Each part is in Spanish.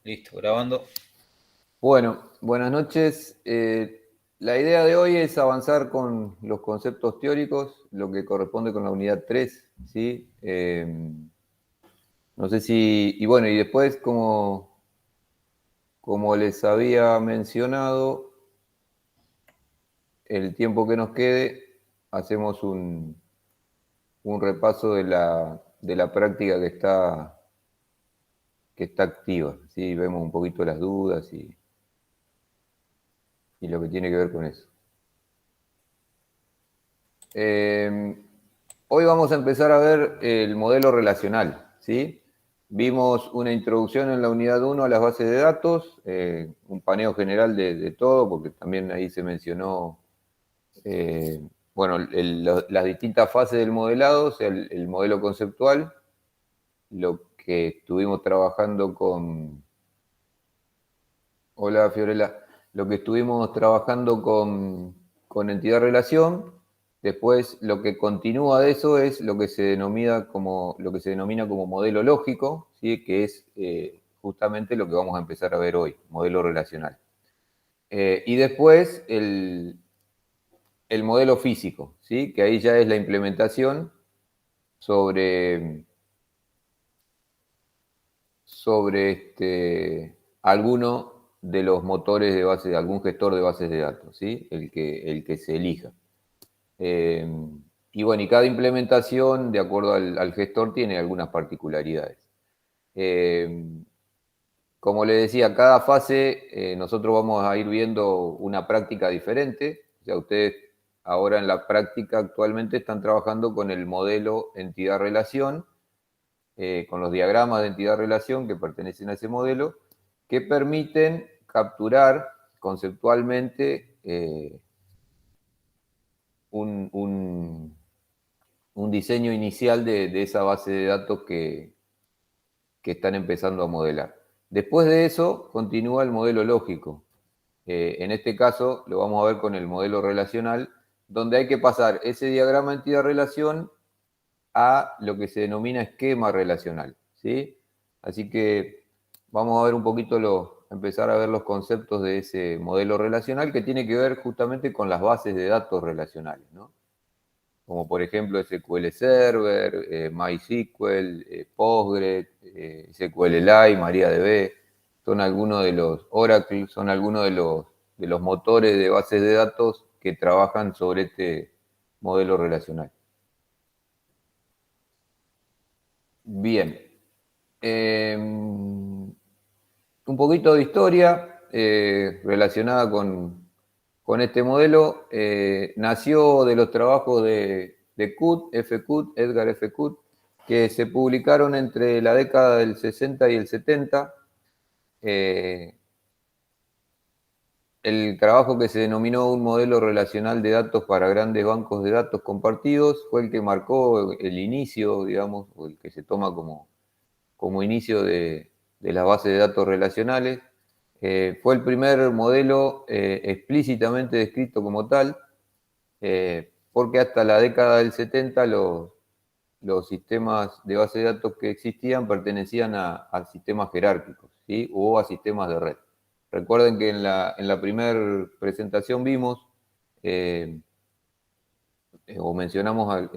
Listo, grabando. Bueno, buenas noches. La idea de hoy es avanzar con los conceptos teóricos, lo que corresponde con la unidad 3, ¿sí? No sé si, y bueno, y después, como les había mencionado, el tiempo que nos quede, hacemos un repaso de la práctica que está activa, ¿sí? Vemos un poquito las dudas y lo que tiene que ver con eso. Hoy vamos a empezar a ver el modelo relacional, ¿sí? Vimos una introducción en la unidad 1 a las bases de datos, un paneo general de todo, porque también ahí se mencionó, bueno, las distintas fases del modelado, o sea, el modelo conceptual, lo que estuvimos trabajando con... Hola, Fiorella. Lo que estuvimos trabajando con entidad-relación. Después, lo que continúa de eso es lo que se denomina como modelo lógico, ¿sí? Que es justamente lo que vamos a empezar a ver hoy, modelo relacional. Y después, el modelo físico, ¿sí? Que ahí ya es la implementación sobre alguno de los motores de base, algún gestor de bases de datos, ¿sí? El que se elija. Eh, y bueno, y cada implementación, de acuerdo al gestor, tiene algunas particularidades. Eh, Como le decía, cada fase nosotros vamos a ir viendo una práctica diferente. O sea, ustedes ahora en la práctica actualmente están trabajando con el modelo entidad-relación, con los diagramas de entidad-relación que pertenecen a ese modelo, que permiten capturar conceptualmente un diseño inicial de esa base de datos que están empezando a modelar. Después de eso, continúa el modelo lógico. En este caso, lo vamos a ver con el modelo relacional, donde hay que pasar ese diagrama entidad-relación a lo que se denomina esquema relacional, ¿sí? Así que vamos a ver un poquito empezar a ver los conceptos de ese modelo relacional que tiene que ver justamente con las bases de datos relacionales, ¿no? Como por ejemplo SQL Server, MySQL, Postgres, SQLite, MariaDB, son algunos de los Oracle, son algunos de los motores de bases de datos que trabajan sobre este modelo relacional. Bien. Un poquito de historia relacionada con este modelo. Nació de los trabajos de Coot, F. Coot, Edgar F. Coot, que se publicaron entre la década del 60 y el 70. El trabajo que se denominó un modelo relacional de datos para grandes bancos de datos compartidos fue el que marcó el inicio, digamos, o el que se toma como inicio de las bases de datos relacionales. Fue el primer modelo explícitamente descrito como tal, porque hasta la década del 70 los sistemas de base de datos que existían pertenecían a sistemas jerárquicos, ¿sí? O a sistemas de red. Recuerden que en la primera presentación vimos o mencionamos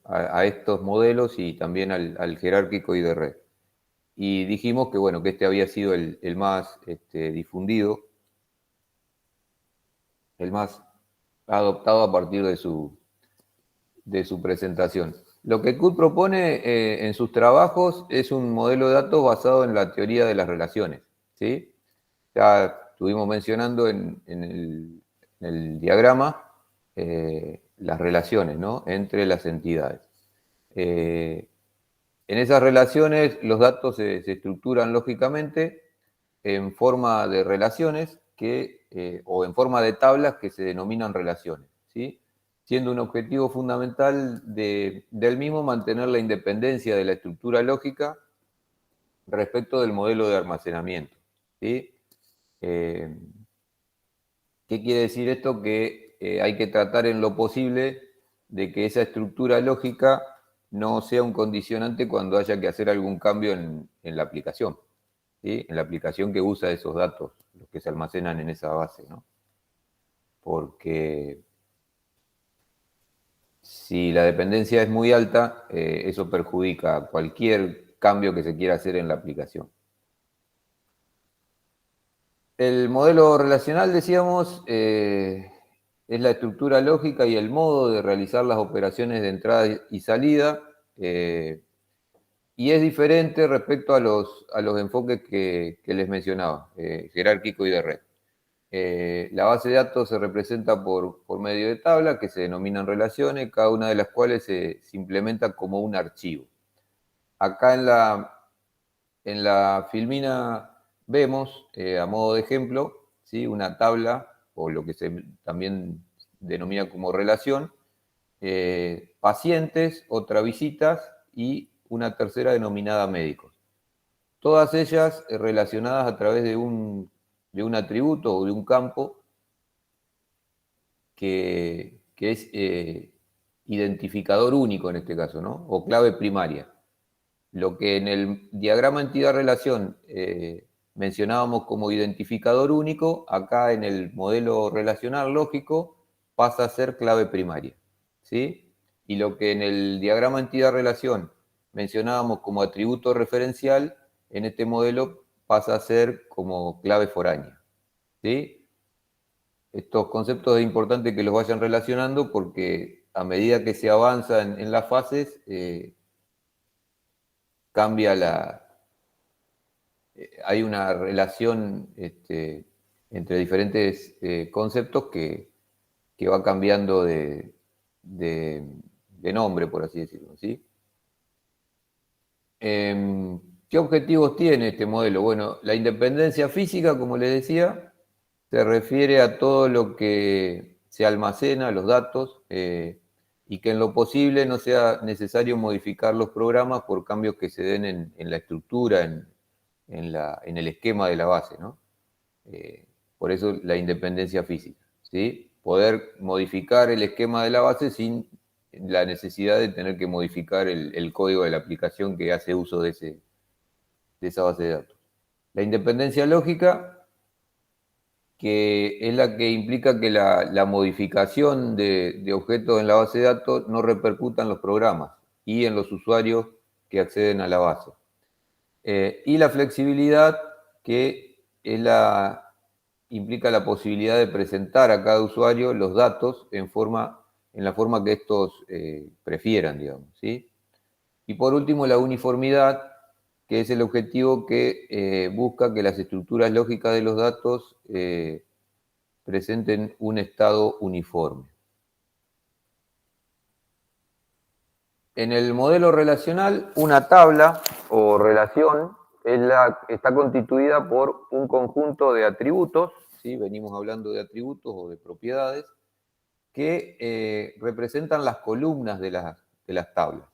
a estos modelos y también al jerárquico y de red. Y dijimos que, bueno, que este había sido el más difundido, el más adoptado a partir de su presentación. Lo que Cook propone en sus trabajos es un modelo de datos basado en la teoría de las relaciones, ¿sí? Ya estuvimos mencionando en el diagrama las relaciones, ¿no? Entre las entidades. En esas relaciones los datos se estructuran lógicamente en forma de relaciones o en forma de tablas que se denominan relaciones, ¿sí? Siendo un objetivo fundamental del mismo mantener la independencia de la estructura lógica respecto del modelo de almacenamiento, ¿sí? ¿Qué quiere decir esto? Que hay que tratar en lo posible de que esa estructura lógica no sea un condicionante cuando haya que hacer algún cambio en la aplicación. ¿sí? En la aplicación que usa esos datos, los que se almacenan en esa base, ¿no? Porque si la dependencia es muy alta, eso perjudica cualquier cambio que se quiera hacer en la aplicación. El modelo relacional, decíamos, es la estructura lógica y el modo de realizar las operaciones de entrada y salida, y es diferente respecto a los enfoques que les mencionaba, jerárquico y de red. La base de datos se representa por medio de tablas que se denominan relaciones, cada una de las cuales se implementa como un archivo. Acá en la filmina vemos, a modo de ejemplo, ¿sí? Una tabla, o lo que se también denomina como relación, pacientes, otra visitas y una tercera denominada médicos. Todas ellas relacionadas a través de un atributo o de un campo que es identificador único en este caso, ¿no? O clave primaria. Lo que en el diagrama entidad-relación mencionábamos como identificador único, acá en el modelo relacional lógico pasa a ser clave primaria, ¿sí? Y lo que en el diagrama entidad-relación mencionábamos como atributo referencial, en este modelo pasa a ser como clave foránea, ¿sí? Estos conceptos es importante que los vayan relacionando porque a medida que se avanza en las fases, cambia hay una relación entre diferentes conceptos que va cambiando de nombre, por así decirlo, ¿sí? ¿Qué objetivos tiene este modelo? Bueno, la independencia física, como les decía, se refiere a todo lo que se almacena, los datos, y que en lo posible no sea necesario modificar los programas por cambios que se den en la estructura, en el esquema de la base, ¿no? Por eso la independencia física, ¿sí? Poder modificar el esquema de la base sin la necesidad de tener que modificar el código de la aplicación que hace uso de esa base de datos. La independencia lógica, que es la que implica que la modificación de objetos en la base de datos no repercuta en los programas y en los usuarios que acceden a la base. Y la flexibilidad, que es implica la posibilidad de presentar a cada usuario los datos en la forma que estos prefieran, digamos, ¿sí? Y por último, la uniformidad, que es el objetivo que busca que las estructuras lógicas de los datos presenten un estado uniforme. En el modelo relacional, una tabla o relación está constituida por un conjunto de atributos, ¿sí? Venimos hablando de atributos o de propiedades, que representan las columnas de las tablas.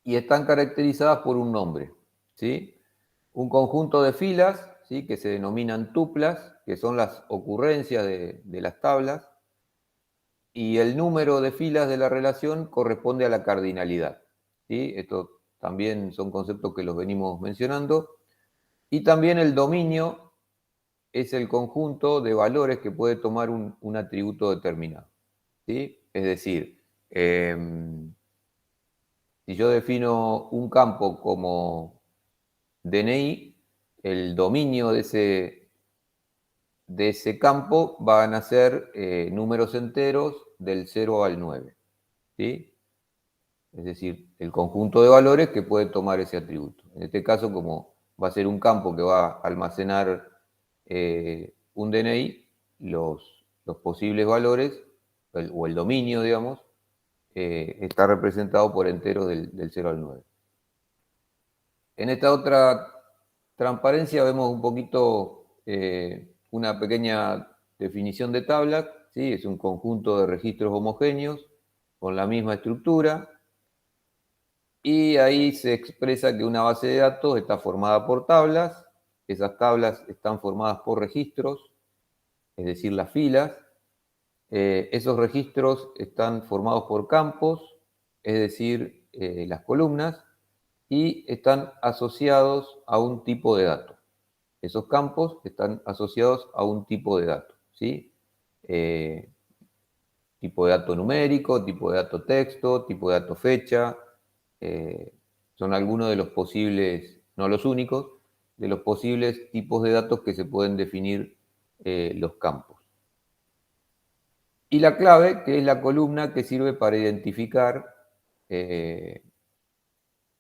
Y están caracterizadas por un nombre, ¿sí? Un conjunto de filas, ¿sí? Que se denominan tuplas, que son las ocurrencias de las tablas, y el número de filas de la relación corresponde a la cardinalidad, ¿sí? Estos también son conceptos que los venimos mencionando. Y también el dominio es el conjunto de valores que puede tomar un atributo determinado, ¿sí? Es decir, si yo defino un campo como DNI, el dominio de ese campo van a ser números enteros del 0 al 9, ¿sí? Es decir, el conjunto de valores que puede tomar ese atributo. En este caso, como va a ser un campo que va a almacenar un DNI, los posibles valores, o el dominio, digamos, está representado por enteros del 0 al 9. En esta otra transparencia vemos un poquito una pequeña definición de tabla, ¿sí? Es un conjunto de registros homogéneos con la misma estructura, y ahí se expresa que una base de datos está formada por tablas, esas tablas están formadas por registros, es decir, las filas, esos registros están formados por campos, es decir, las columnas, y están asociados a un tipo de dato. Esos campos están asociados a un tipo de dato, ¿sí? Tipo de dato numérico, tipo de dato texto, tipo de dato fecha. Son algunos de los posibles, no los únicos, de los posibles tipos de datos que se pueden definir los campos. Y la clave, que es la columna que sirve para identificar,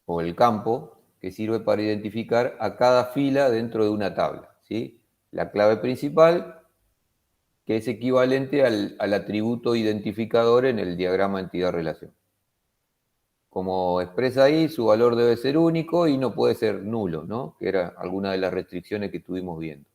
o el campo, que sirve para identificar a cada fila dentro de una tabla, ¿sí? La clave principal, que es equivalente al atributo identificador en el diagrama entidad-relación. Como expresa ahí, su valor debe ser único y no puede ser nulo, ¿no? Que era alguna de las restricciones que estuvimos viendo.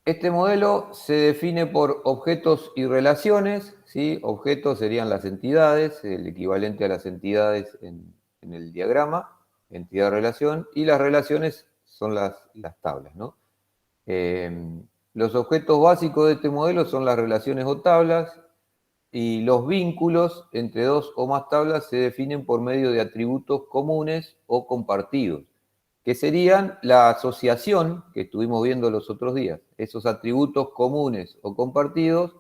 Este modelo se define por objetos y relaciones, ¿sí? Objetos serían las entidades, el equivalente a las entidades en el diagrama, entidad-relación, y las relaciones son las tablas, ¿no? Los objetos básicos de este modelo son las relaciones o tablas, y los vínculos entre dos o más tablas se definen por medio de atributos comunes o compartidos, que serían la asociación que estuvimos viendo los otros días. Esos atributos comunes o compartidos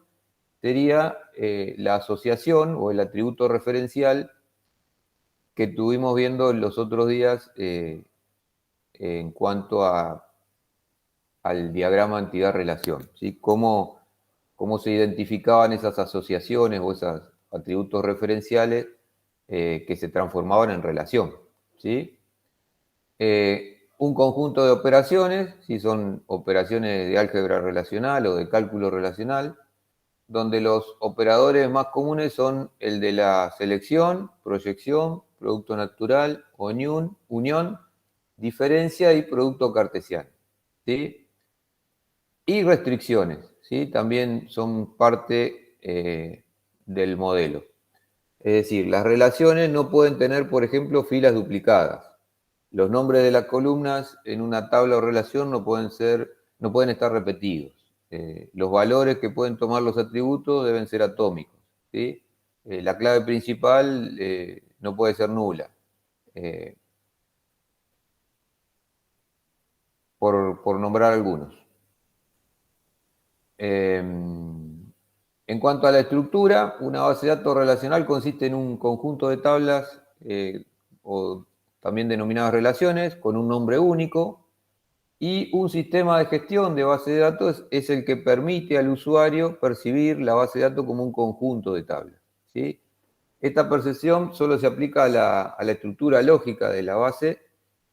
sería la asociación o el atributo referencial que estuvimos viendo los otros días en cuanto al diagrama entidad-relación, ¿sí? Cómo se identificaban esas asociaciones o esos atributos referenciales que se transformaban en relación, ¿sí? Un conjunto de operaciones, si son operaciones de álgebra relacional o de cálculo relacional, donde los operadores más comunes son el de la selección, proyección, producto natural, unión, diferencia y producto cartesiano, ¿sí? Y restricciones, ¿sí? También son parte del modelo. Es decir, las relaciones no pueden tener, por ejemplo, filas duplicadas. Los nombres de las columnas en una tabla o relación no pueden estar repetidos. Los valores que pueden tomar los atributos deben ser atómicos, ¿sí? La clave principal no puede ser nula. Por nombrar algunos. En cuanto a la estructura, una base de datos relacional consiste en un conjunto de tablas o también denominadas relaciones con un nombre único, y un sistema de gestión de base de datos es el que permite al usuario percibir la base de datos como un conjunto de tablas, ¿sí? Esta percepción solo se aplica a la estructura lógica de la base,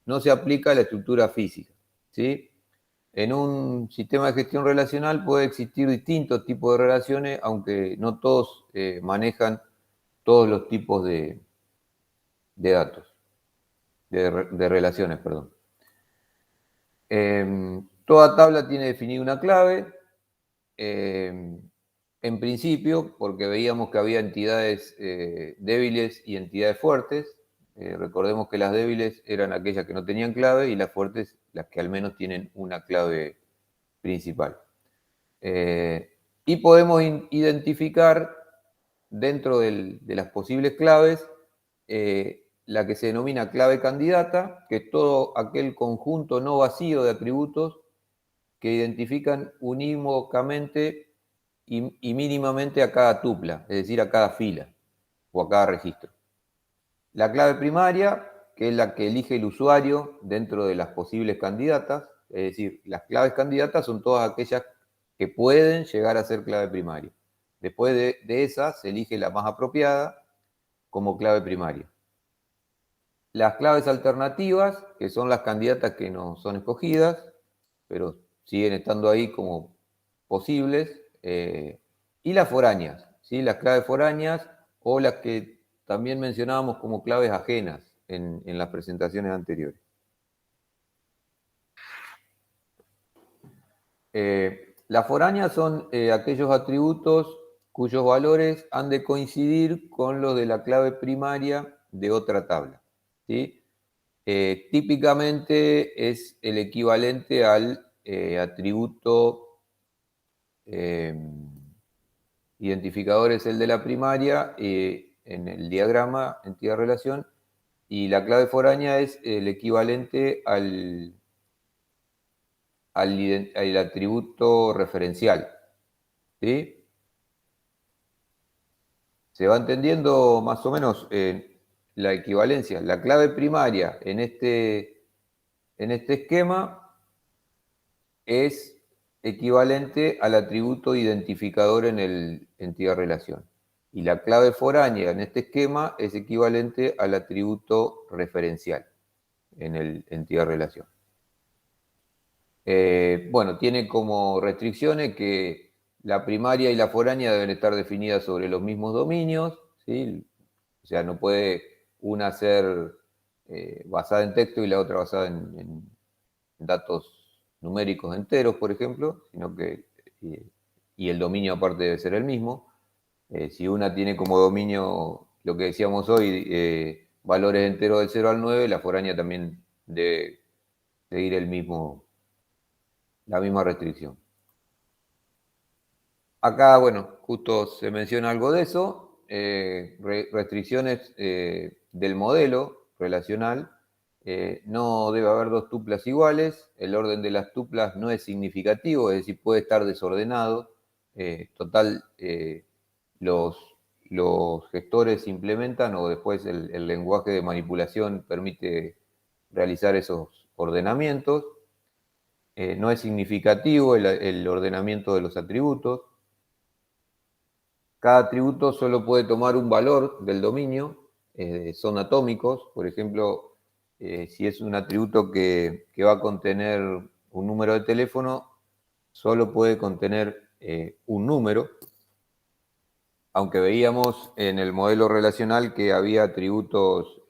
no se aplica a la estructura física, ¿sí? En un sistema de gestión relacional puede existir distintos tipos de relaciones, aunque no todos manejan todos los tipos de datos, de relaciones, perdón. Toda tabla tiene definida una clave, en principio, porque veíamos que había entidades débiles y entidades fuertes. Recordemos que las débiles eran aquellas que no tenían clave y las fuertes las que al menos tienen una clave principal. Y podemos identificar dentro de las posibles claves la que se denomina clave candidata, que es todo aquel conjunto no vacío de atributos que identifican unívocamente y mínimamente a cada tupla, es decir, a cada fila o a cada registro. La clave primaria, que es la que elige el usuario dentro de las posibles candidatas, es decir, las claves candidatas son todas aquellas que pueden llegar a ser clave primaria. Después de esa se elige la más apropiada como clave primaria. Las claves alternativas, que son las candidatas que no son escogidas, pero siguen estando ahí como posibles, y las foráneas, ¿sí? Las claves foráneas o las que también mencionábamos como claves ajenas en las presentaciones anteriores. Las foráneas son aquellos atributos cuyos valores han de coincidir con los de la clave primaria de otra tabla, ¿sí? Típicamente es el equivalente al atributo identificador es el de la primaria, en el diagrama, entidad-relación, y la clave foránea es el equivalente al atributo referencial. ¿Sí? ¿Se va entendiendo más o menos la equivalencia? La clave primaria en este esquema es equivalente al atributo identificador en el entidad-relación. Y la clave foránea en este esquema es equivalente al atributo referencial en el entidad-relación. Bueno, tiene como restricciones que la primaria y la foránea deben estar definidas sobre los mismos dominios, ¿sí? O sea, no puede una ser basada en texto y la otra basada en datos numéricos enteros, por ejemplo, sino que, y el dominio aparte debe ser el mismo. Si una tiene como dominio, lo que decíamos hoy, valores enteros del 0 al 9, la foránea también debe seguir la misma restricción. Acá, bueno, justo se menciona algo de eso, restricciones del modelo relacional. No debe haber dos tuplas iguales, el orden de las tuplas no es significativo, es decir, puede estar desordenado. Total, los gestores implementan o después el lenguaje de manipulación permite realizar esos ordenamientos. No es significativo el ordenamiento de los atributos. Cada atributo solo puede tomar un valor del dominio, son atómicos. Por ejemplo, si es un atributo que va a contener un número de teléfono, solo puede contener un número, aunque veíamos en el modelo relacional que había atributos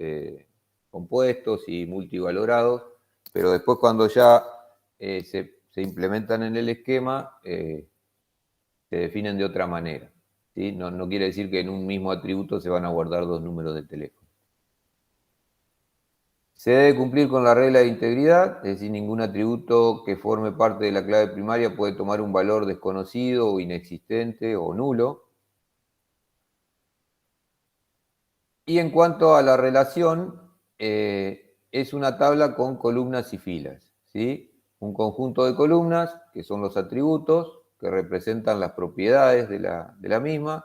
compuestos y multivalorados, pero después cuando ya se implementan en el esquema, se definen de otra manera. ¿Sí? No quiere decir que en un mismo atributo se van a guardar dos números de teléfono. Se debe cumplir con la regla de integridad, es decir, ningún atributo que forme parte de la clave primaria puede tomar un valor desconocido o inexistente o nulo. Y en cuanto a la relación, es una tabla con columnas y filas, ¿sí? Un conjunto de columnas, que son los atributos, que representan las propiedades de la misma,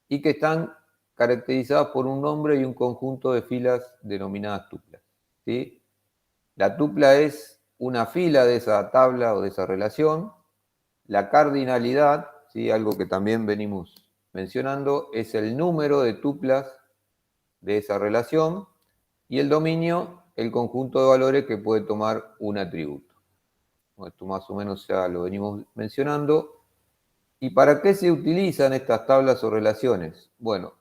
y que están caracterizadas por un nombre y un conjunto de filas denominadas tuplas, ¿sí? La tupla es una fila de esa tabla o de esa relación. La cardinalidad, ¿sí? Algo que también venimos mencionando, es el número de tuplas de esa relación, y el dominio, el conjunto de valores que puede tomar un atributo. Esto más o menos ya lo venimos mencionando. ¿Y para qué se utilizan estas tablas o relaciones? Bueno,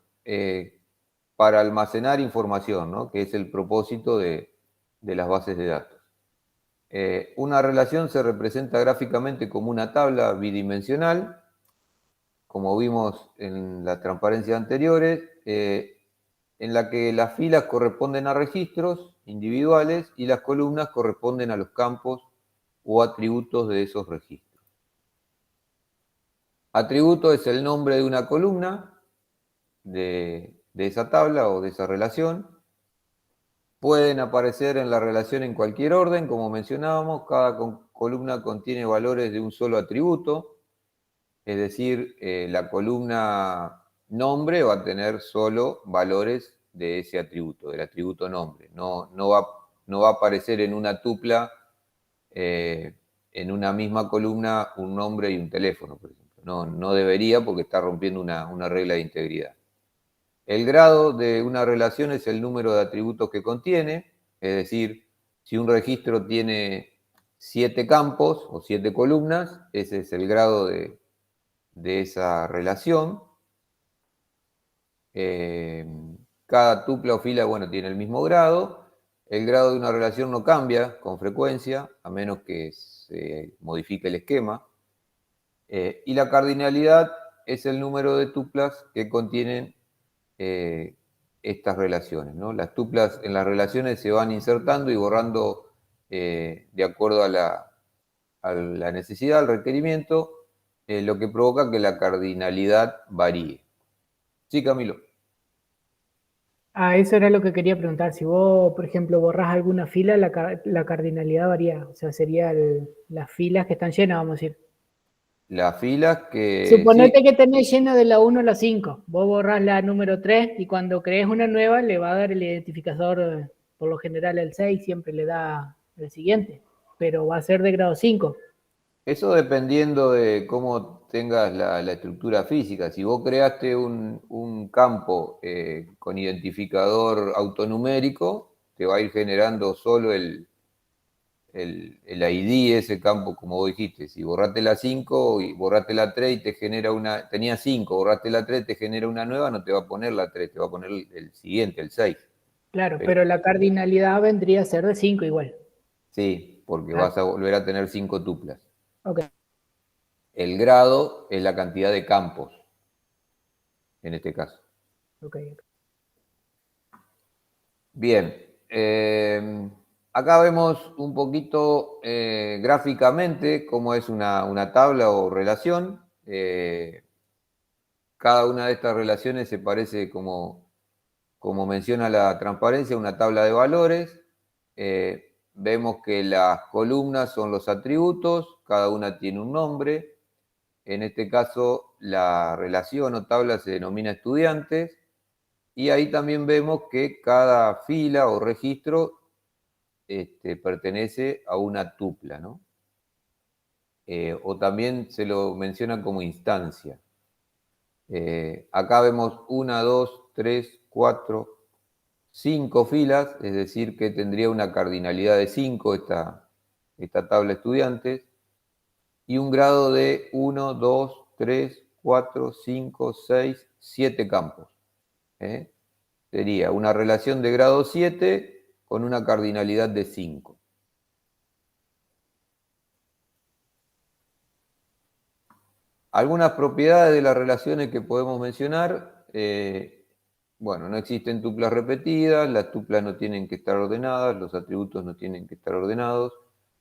para almacenar información, ¿no? Que es el propósito de las bases de datos. Una relación se representa gráficamente como una tabla bidimensional, como vimos en las transparencias anteriores, en la que las filas corresponden a registros individuales y las columnas corresponden a los campos o atributos de esos registros. Atributo es el nombre de una columna de esa tabla o de esa relación. Pueden aparecer en la relación en cualquier orden, como mencionábamos. Cada columna contiene valores de un solo atributo, es decir, la columna nombre va a tener solo valores de ese atributo, del atributo nombre. No va a aparecer en una tupla, en una misma columna, un nombre y un teléfono, por ejemplo. No debería, porque está rompiendo una regla de integridad. El grado de una relación es el número de atributos que contiene, es decir, si un registro tiene 7 campos o 7 columnas, ese es el grado de esa relación. Cada tupla o fila, bueno, tiene el mismo grado. El grado de una relación no cambia con frecuencia, a menos que se modifique el esquema. Y la cardinalidad es el número de tuplas que contienen estas relaciones, ¿no? Las tuplas en las relaciones se van insertando y borrando de acuerdo a la necesidad, al requerimiento, lo que provoca que la cardinalidad varíe. Sí, Camilo. Ah, eso era lo que quería preguntar. Si vos, por ejemplo, borrás alguna fila, la cardinalidad varía. O sea, sería las filas que están llenas, vamos a decir. Las filas que Suponete sí, que tenés lleno de la 1 a la 5. Vos borrás la número 3 y cuando crees una nueva le va a dar el identificador, por lo general el 6 siempre le da el siguiente, pero va a ser de grado 5. eso dependiendo de cómo tengas la estructura física. Si vos creaste un campo con identificador autonumérico, te va a ir generando solo el ID, ese campo, como vos dijiste. Si borraste la 5 y borraste la 3 y te genera una, tenía 5, borraste la 3, te genera una nueva, no te va a poner la 3, te va a poner el siguiente, el 6. Claro, Pero pero la cardinalidad vendría a ser de 5 igual. sí, porque Ah, vas a volver a tener 5 tuplas. ok, El grado es la cantidad de campos, en este caso. ok, ok. Bien, acá vemos un poquito gráficamente cómo es una tabla o relación. Cada una de estas relaciones se parece, como menciona la transparencia, a una tabla de valores. Vemos que las columnas son los atributos, cada una tiene un nombre. En este caso, la relación o tabla se denomina estudiantes. Y ahí también vemos que cada fila o registro pertenece a una tupla, ¿no? O también se lo menciona como instancia. Acá vemos 1, 2, 3, 4, 5 filas, es decir, que tendría una cardinalidad de 5 esta tabla estudiantes, y un grado de 1, 2, 3, 4, 5, 6, 7 campos. ¿Eh? Sería una relación de grado 7 con una cardinalidad de 5. Algunas propiedades de las relaciones que podemos mencionar, bueno, no existen tuplas repetidas, las tuplas no tienen que estar ordenadas, los atributos no tienen que estar ordenados,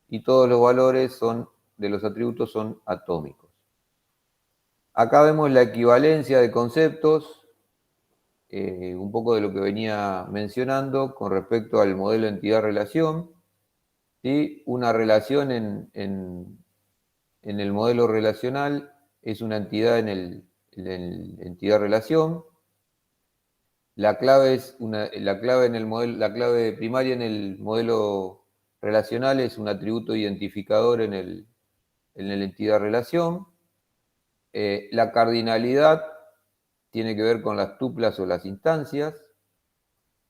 y todos los valores de los atributos son atómicos. Acá vemos la equivalencia de conceptos, un poco de lo que venía mencionando con respecto al modelo entidad-relación. ¿Sí? Una relación en el modelo relacional es una entidad en el entidad-relación. La clave la clave en el modelo, la clave primaria en el modelo relacional es un atributo identificador en el entidad-relación. La cardinalidad tiene que ver con las tuplas o las instancias.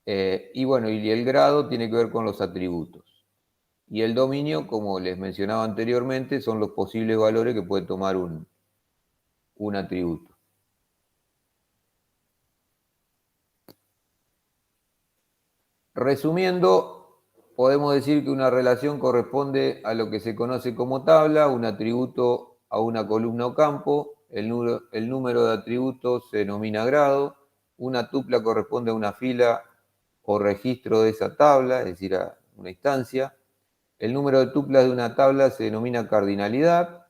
Y bueno, y el grado tiene que ver con los atributos. Y el dominio, como les mencionaba anteriormente, son los posibles valores que puede tomar un atributo. Resumiendo, podemos decir que una relación corresponde a lo que se conoce como tabla, un atributo a una columna o campo, el número de atributos se denomina grado, una tupla corresponde a una fila o registro de esa tabla, es decir, a una instancia, el número de tuplas de una tabla se denomina cardinalidad,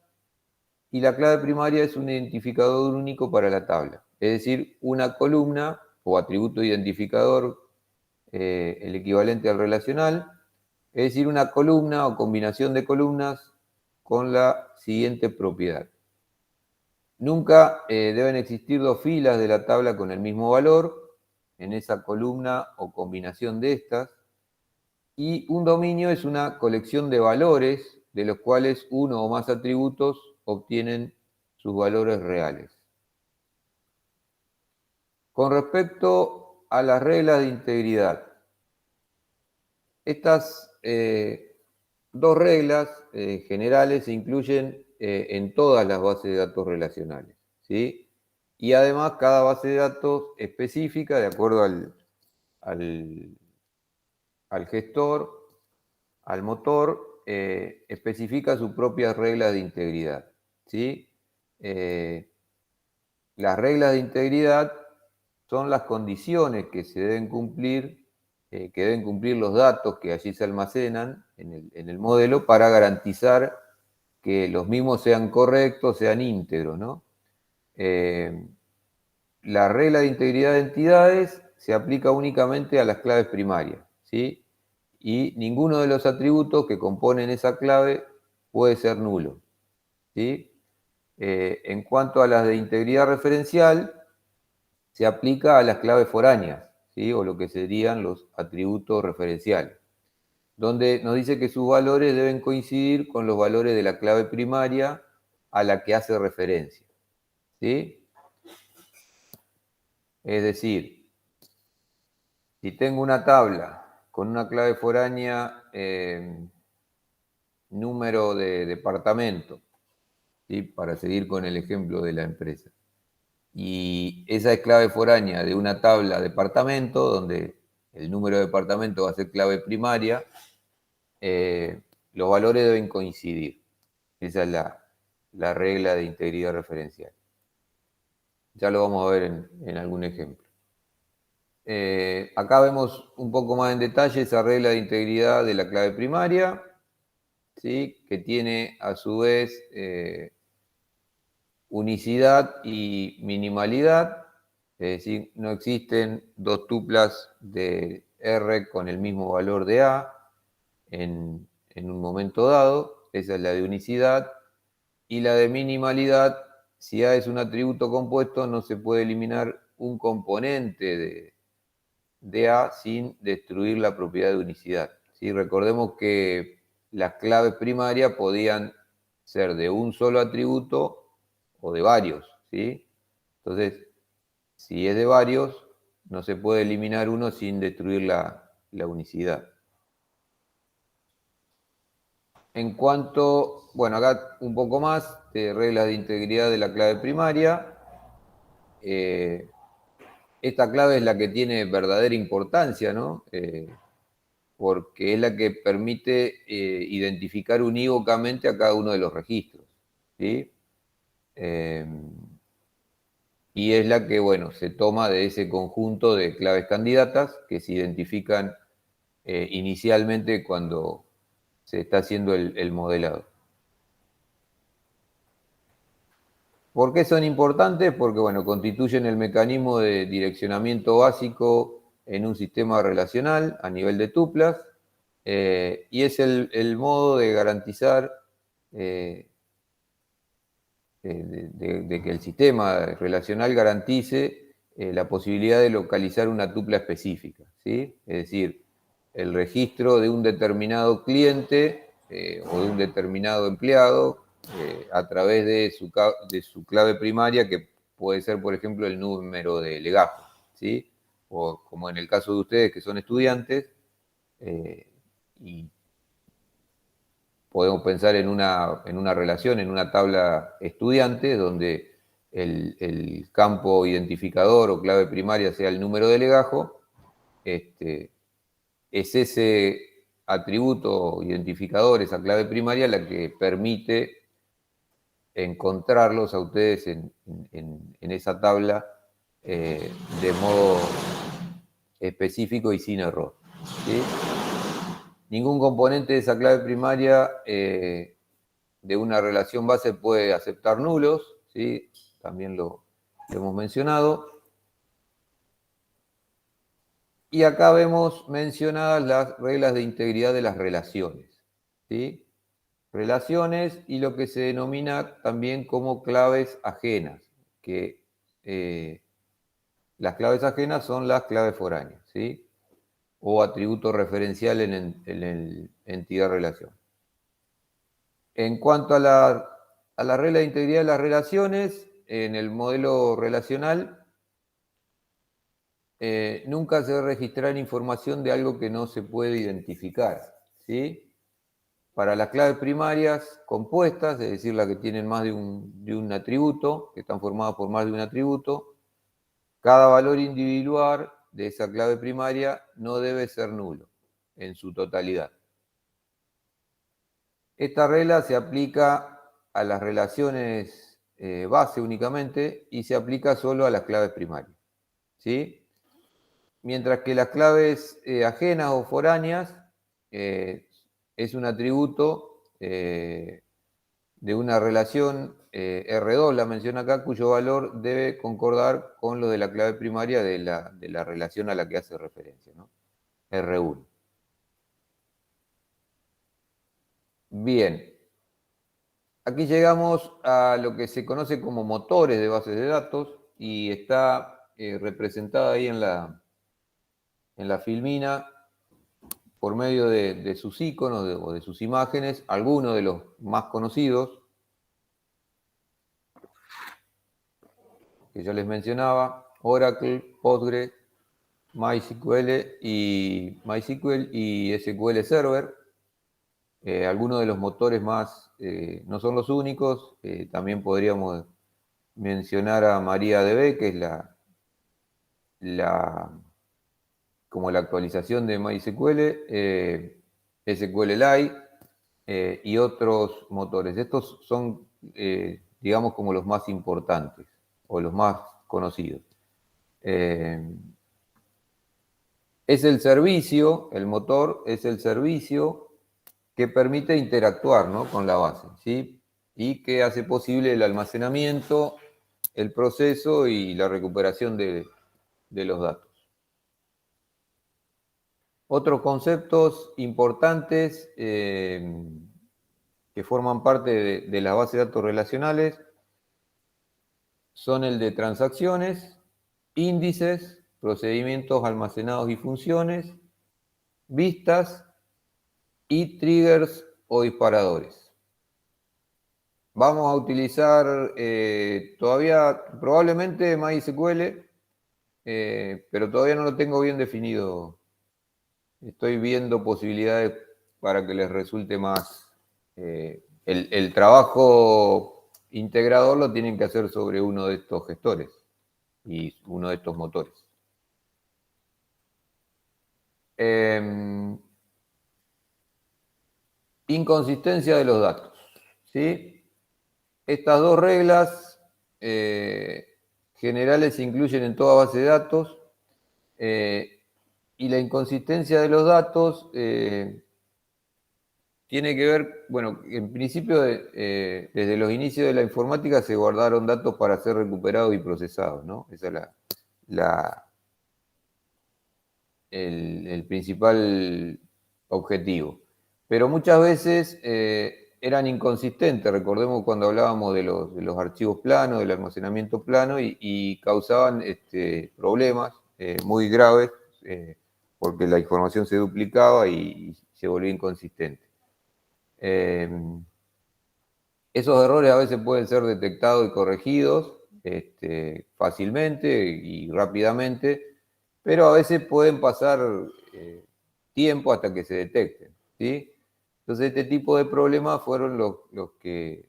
y la clave primaria es un identificador único para la tabla, es decir, una columna o atributo identificador, el equivalente al relacional, es decir, una columna o combinación de columnas con la siguiente propiedad. Nunca deben existir dos filas de la tabla con el mismo valor en esa columna o combinación de estas, y un dominio es una colección de valores de los cuales uno o más atributos obtienen sus valores reales. Con respecto a las reglas de integridad, estas dos reglas generales se incluyen en todas las bases de datos relacionales, ¿sí? Y además cada base de datos específica, de acuerdo al, al gestor, al motor, especifica sus propias reglas de integridad, ¿sí? Las reglas de integridad son las condiciones que se deben cumplir, que deben cumplir los datos que allí se almacenan en el modelo para garantizar que los mismos sean correctos, sean íntegros, ¿no? La regla de integridad de entidades se aplica únicamente a las claves primarias, ¿sí? Y ninguno de los atributos que componen esa clave puede ser nulo, ¿sí? En cuanto a las de integridad referencial, se aplica a las claves foráneas, ¿sí? O lo que serían los atributos referenciales, donde nos dice que sus valores deben coincidir con los valores de la clave primaria a la que hace referencia, ¿sí? Es decir, si tengo una tabla con una clave foránea, número de departamento, ¿sí? Para seguir con el ejemplo de la empresa, y esa es clave foránea de una tabla departamento, donde el número de departamento va a ser clave primaria, los valores deben coincidir. Esa es la regla de integridad referencial. Ya lo vamos a ver en algún ejemplo. Acá vemos un poco más en detalle esa regla de integridad de la clave primaria, ¿sí? Que tiene a su vez unicidad y minimalidad, es decir, no existen dos tuplas de R con el mismo valor de A en un momento dado. Esa es la de unicidad. Y la de minimalidad, si A es un atributo compuesto, no se puede eliminar un componente de A sin destruir la propiedad de unicidad, ¿sí? Recordemos que las claves primarias podían ser de un solo atributo o de varios, ¿sí? Entonces, si es de varios, no se puede eliminar uno sin destruir la unicidad. En cuanto, bueno, acá un poco más de reglas de integridad de la clave primaria. Esta clave es la que tiene verdadera importancia, ¿no? Porque es la que permite identificar unívocamente a cada uno de los registros, ¿sí? Y es la que, bueno, se toma de ese conjunto de claves candidatas que se identifican inicialmente cuando se está haciendo el modelado. ¿Por qué son importantes? Porque, bueno, constituyen el mecanismo de direccionamiento básico en un sistema relacional a nivel de tuplas, y es el modo de garantizar de que el sistema relacional garantice la posibilidad de localizar una tupla específica, ¿sí? Es decir, el registro de un determinado cliente o de un determinado empleado a través de su clave primaria, que puede ser, por ejemplo, el número de legajo, ¿sí? O como en el caso de ustedes que son estudiantes, y podemos pensar en una relación, en una tabla estudiante, donde el campo identificador o clave primaria sea el número de legajo. Es ese atributo identificador, esa clave primaria, la que permite encontrarlos a ustedes en esa tabla de modo específico y sin error, ¿sí? Ningún componente de esa clave primaria de una relación base puede aceptar nulos, ¿sí? También lo hemos mencionado. Y acá vemos mencionadas las reglas de integridad de las relaciones, ¿sí? Relaciones y lo que se denomina también como claves ajenas, que las claves ajenas son las claves foráneas, ¿sí? O atributo referencial en el entidad-relación. En cuanto a la regla de integridad de las relaciones, en el modelo relacional, nunca se debe registrar información de algo que no se puede identificar, ¿sí? Para las claves primarias compuestas, es decir, las que tienen más de un atributo, que están formadas por más de un atributo, cada valor individual de esa clave primaria no debe ser nulo en su totalidad. Esta regla se aplica a las relaciones base únicamente y se aplica solo a las claves primarias, ¿sí? Mientras que las claves ajenas o foráneas es un atributo de una relación R2 la menciona acá, cuyo valor debe concordar con lo de la clave primaria de la relación a la que hace referencia, ¿no? R1. Bien. Aquí llegamos a lo que se conoce como motores de bases de datos y está representada ahí en la filmina por medio de sus iconos o de sus imágenes, algunos de los más conocidos que yo les mencionaba: Oracle, Postgre, MySQL y SQL Server. Algunos de los motores más, no son los únicos, también podríamos mencionar a MariaDB, que es como la actualización de MySQL, SQLite y otros motores. Estos son, digamos, como los más importantes o los más conocidos. Es el servicio, el motor es el servicio que permite interactuar, ¿no?, con la base, ¿sí? Y que hace posible el almacenamiento, el proceso y la recuperación de los datos. Otros conceptos importantes que forman parte de las bases de datos relacionales son el de transacciones, índices, procedimientos almacenados y funciones, vistas y triggers o disparadores. Vamos a utilizar probablemente MySQL, pero todavía no lo tengo bien definido. Estoy viendo posibilidades para que les resulte más. El trabajo integrador lo tienen que hacer sobre uno de estos gestores y uno de estos motores. Inconsistencia de los datos, ¿sí? Estas dos reglas generales se incluyen en toda base de datos, y la inconsistencia de los datos tiene que ver, bueno, en principio desde los inicios de la informática se guardaron datos para ser recuperados y procesados, ¿no? Ese es el principal objetivo. Pero muchas veces eran inconsistentes. Recordemos cuando hablábamos de los archivos planos, del almacenamiento plano, y causaban problemas muy graves porque la información se duplicaba y se volvía inconsistente. Esos errores a veces pueden ser detectados y corregidos fácilmente y rápidamente, pero a veces pueden pasar tiempo hasta que se detecten, ¿sí? Entonces este tipo de problemas fueron los que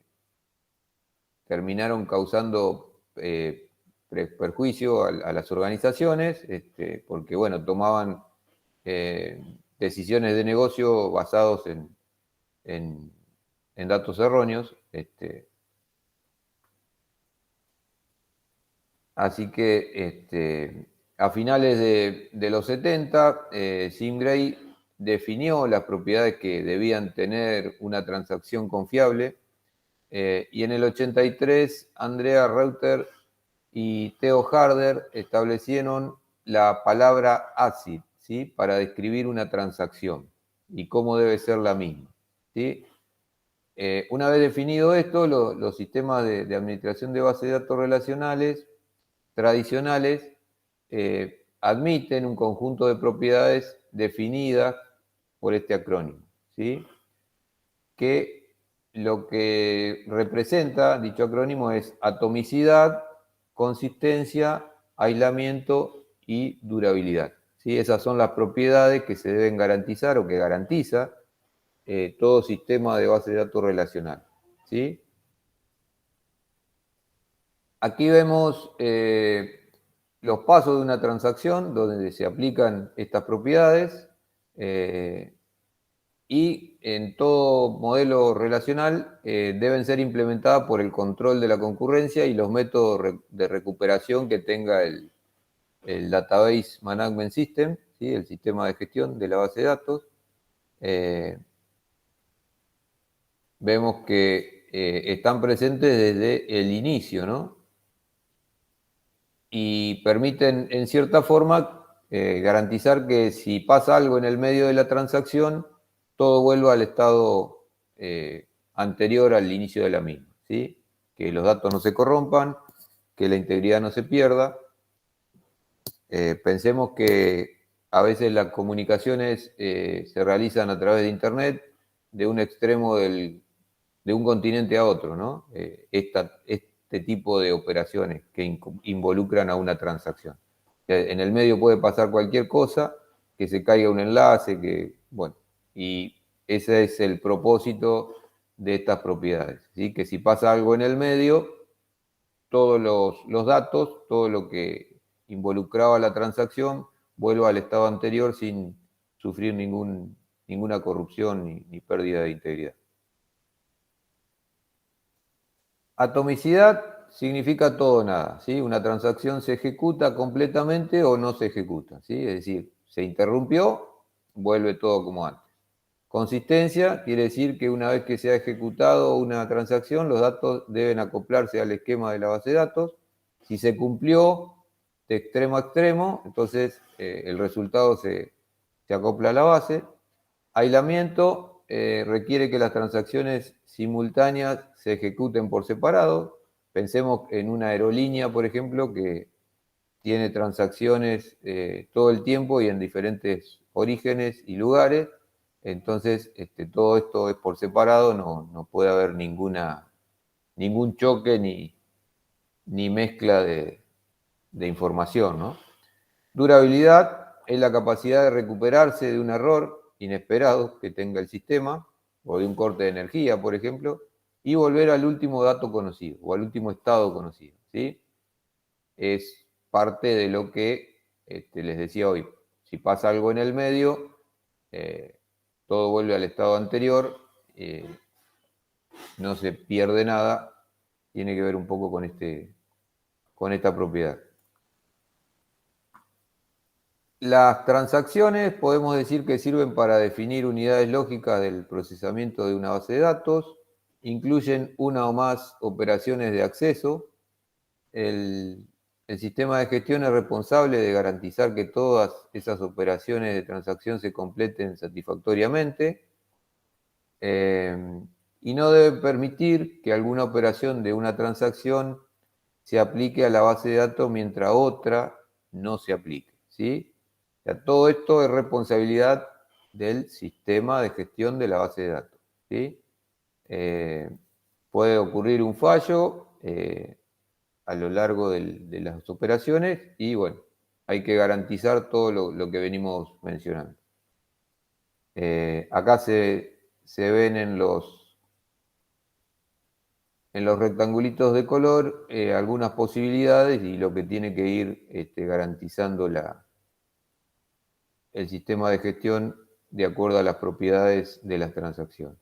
terminaron causando perjuicio a las organizaciones, porque, bueno, tomaban decisiones de negocio basados en datos erróneos. Así que a finales de los 70, Sim Gray definió las propiedades que debían tener una transacción confiable, y en el 83 Andrea Reuter y Theo Harder establecieron la palabra ACID, ¿sí?, para describir una transacción y cómo debe ser la misma, ¿sí? Una vez definido esto, los sistemas de administración de bases de datos relacionales tradicionales admiten un conjunto de propiedades definidas por este acrónimo, ¿sí?, que lo que representa dicho acrónimo es atomicidad, consistencia, aislamiento y durabilidad, ¿sí? Esas son las propiedades que se deben garantizar o que garantiza todo sistema de base de datos relacional, ¿sí? Aquí vemos los pasos de una transacción donde se aplican estas propiedades, y en todo modelo relacional deben ser implementadas por el control de la concurrencia y los métodos de recuperación que tenga el Database Management System, ¿sí?, el sistema de gestión de la base de datos. Vemos que están presentes desde el inicio, ¿no? Y permiten, en cierta forma, garantizar que si pasa algo en el medio de la transacción, todo vuelva al estado anterior al inicio de la misma, ¿sí? Que los datos no se corrompan, que la integridad no se pierda. Pensemos que a veces las comunicaciones se realizan a través de Internet de un extremo de un continente a otro, ¿no? Este tipo de operaciones que involucran a una transacción. En el medio puede pasar cualquier cosa, que se caiga un enlace, bueno, y ese es el propósito de estas propiedades, ¿sí? Que si pasa algo en el medio, todos los datos, todo lo que involucraba la transacción, vuelva al estado anterior sin sufrir ninguna corrupción ni pérdida de integridad. Atomicidad significa todo o nada, ¿sí? Una transacción se ejecuta completamente o no se ejecuta, ¿sí? Es decir, se interrumpió, vuelve todo como antes. Consistencia quiere decir que una vez que se ha ejecutado una transacción, los datos deben acoplarse al esquema de la base de datos. Si se cumplió de extremo a extremo, entonces el resultado se acopla a la base. Aislamiento requiere que las transacciones simultáneas se ejecuten por separado. Pensemos en una aerolínea, por ejemplo, que tiene transacciones todo el tiempo y en diferentes orígenes y lugares. Entonces, todo esto es por separado, no puede haber ningún choque ni mezcla de información, ¿no? Durabilidad es la capacidad de recuperarse de un error inesperado que tenga el sistema, o de un corte de energía, por ejemplo, y volver al último dato conocido, o al último estado conocido, ¿sí? Es parte de lo que les decía hoy. Si pasa algo en el medio, todo vuelve al estado anterior, no se pierde nada, tiene que ver un poco con esta propiedad. Las transacciones podemos decir que sirven para definir unidades lógicas del procesamiento de una base de datos, incluyen una o más operaciones de acceso. El sistema de gestión es responsable de garantizar que todas esas operaciones de transacción se completen satisfactoriamente y no debe permitir que alguna operación de una transacción se aplique a la base de datos mientras otra no se aplique, ¿sí? O sea, todo esto es responsabilidad del sistema de gestión de la base de datos, ¿sí? Puede ocurrir un fallo a lo largo de las operaciones y, bueno, hay que garantizar todo lo que venimos mencionando. Acá se ven en los rectangulitos de color algunas posibilidades y lo que tiene que ir garantizando el sistema de gestión de acuerdo a las propiedades de las transacciones.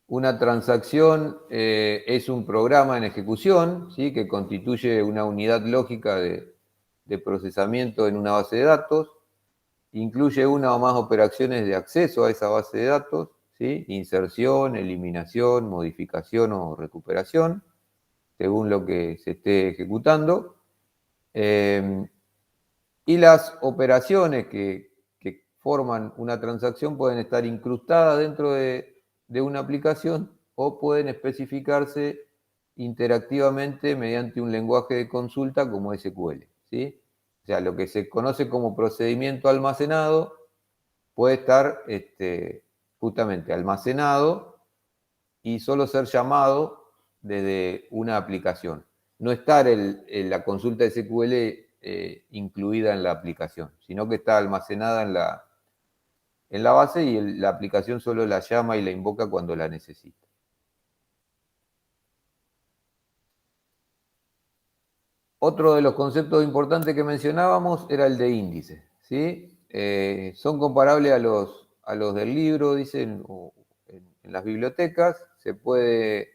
Una transacción es un programa en ejecución, ¿sí? Que constituye una unidad lógica de procesamiento en una base de datos, incluye una o más operaciones de acceso a esa base de datos, ¿sí? Inserción, eliminación, modificación o recuperación, según lo que se esté ejecutando. Y las operaciones que forman una transacción pueden estar incrustadas dentro de una aplicación o pueden especificarse interactivamente mediante un lenguaje de consulta como SQL, ¿sí? O sea, lo que se conoce como procedimiento almacenado puede estar justamente almacenado y solo ser llamado desde una aplicación. No estar la consulta SQL incluida en la aplicación, sino que está almacenada en la base y la aplicación solo la llama y la invoca cuando la necesita. Otro de los conceptos importantes que mencionábamos era el de índice, ¿sí? Son comparables a los del libro, dicen, o en las bibliotecas. Se puede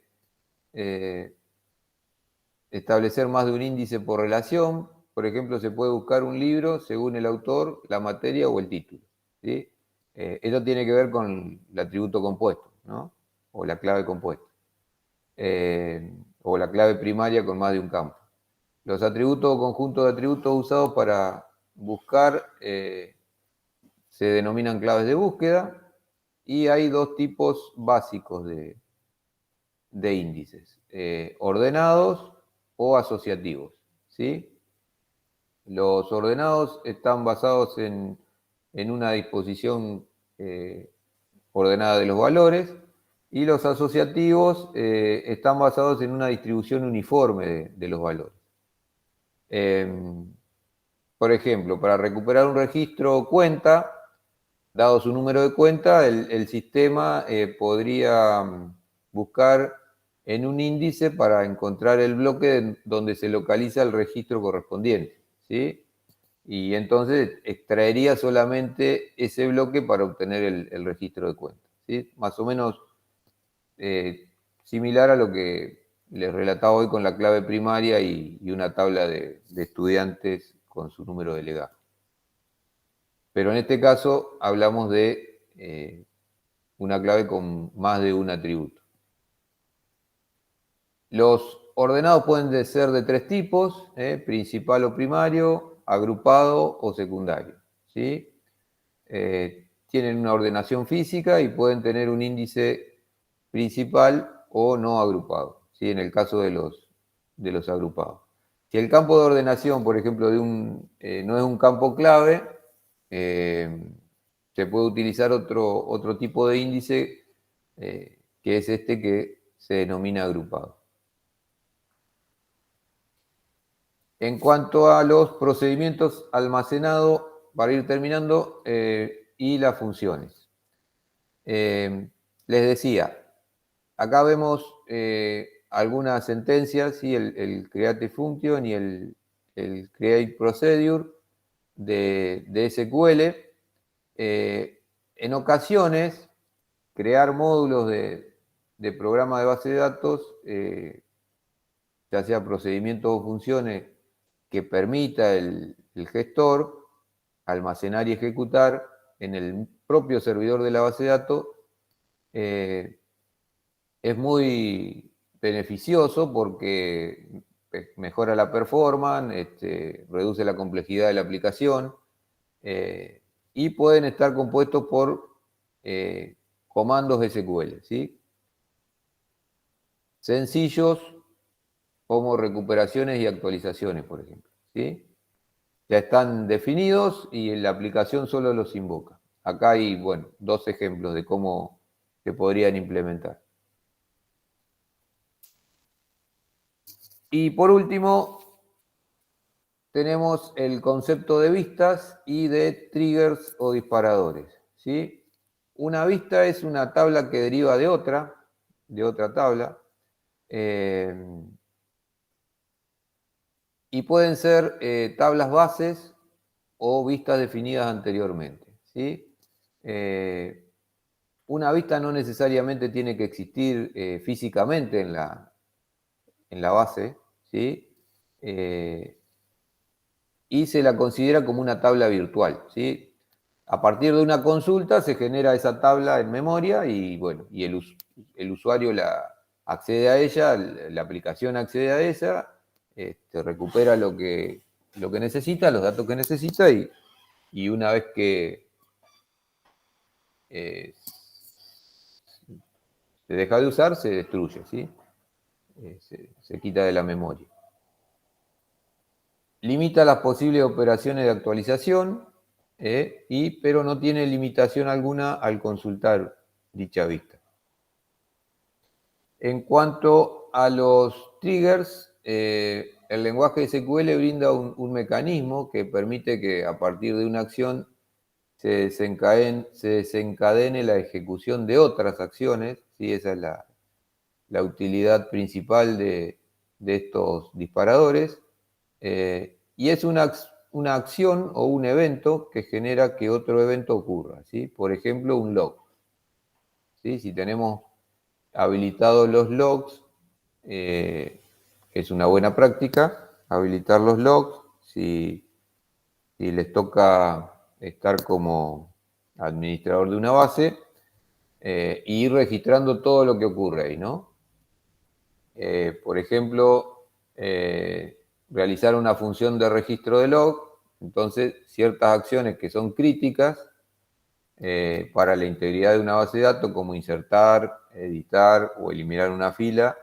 establecer más de un índice por relación. Por ejemplo, se puede buscar un libro según el autor, la materia o el título, ¿sí? Esto tiene que ver con el atributo compuesto, ¿no? o la clave compuesta, o la clave primaria con más de un campo. Los atributos o conjuntos de atributos usados para buscar se denominan claves de búsqueda, y hay dos tipos básicos de índices, ordenados o asociativos, ¿sí? Los ordenados están basados en una disposición ordenada de los valores, y los asociativos están basados en una distribución uniforme de los valores. Por ejemplo, para recuperar un registro o cuenta, dado su número de cuenta, el sistema podría buscar en un índice para encontrar el bloque donde se localiza el registro correspondiente, ¿sí? Y entonces extraería solamente ese bloque para obtener el registro de cuenta, ¿sí? Más o menos similar a lo que les relataba hoy con la clave primaria y una tabla de estudiantes con su número de legajo. Pero en este caso hablamos de una clave con más de un atributo. Los ordenados pueden ser de tres tipos, principal o primario, agrupado o secundario, ¿sí? Tienen una ordenación física y pueden tener un índice principal o no agrupado, ¿sí? En el caso de los agrupados. Si el campo de ordenación, por ejemplo, no es un campo clave, se puede utilizar otro tipo de índice, que es este que se denomina agrupado. En cuanto a los procedimientos almacenado, para ir terminando, y las funciones. Les decía, acá vemos algunas sentencias, ¿sí? el create function y el create procedure de SQL. En ocasiones, crear módulos de programa de base de datos, ya sea procedimientos o funciones que permita el gestor almacenar y ejecutar en el propio servidor de la base de datos, es muy beneficioso porque mejora la performance, reduce la complejidad de la aplicación, y pueden estar compuestos por comandos SQL, ¿sí? Sencillos, como recuperaciones y actualizaciones, por ejemplo, ¿sí? Ya están definidos y la aplicación solo los invoca. Acá hay, bueno, dos ejemplos de cómo se podrían implementar. Y por último, tenemos el concepto de vistas y de triggers o disparadores, ¿sí? Una vista es una tabla que deriva de otra tabla, y pueden ser tablas bases o vistas definidas anteriormente, ¿sí? Una vista no necesariamente tiene que existir físicamente en la base, ¿sí? Y se la considera como una tabla virtual, ¿sí? A partir de una consulta se genera esa tabla en memoria y, bueno, y el usuario accede a ella, la aplicación accede a ella, recupera lo que necesita, los datos que necesita, y una vez que se deja de usar, se destruye, ¿sí? Se quita de la memoria. Limita las posibles operaciones de actualización, pero no tiene limitación alguna al consultar dicha vista. En cuanto a los triggers, el lenguaje SQL brinda un mecanismo que permite que a partir de una acción se desencadene la ejecución de otras acciones, ¿sí? Esa es la utilidad principal de estos disparadores, y es una acción o un evento que genera que otro evento ocurra, ¿sí? Por ejemplo, un log, ¿sí? Si tenemos habilitados los logs, es una buena práctica habilitar los logs. Si les toca estar como administrador de una base, y ir registrando todo lo que ocurre ahí, ¿no? Por ejemplo, realizar una función de registro de log, entonces ciertas acciones que son críticas para la integridad de una base de datos, como insertar, editar o eliminar una fila,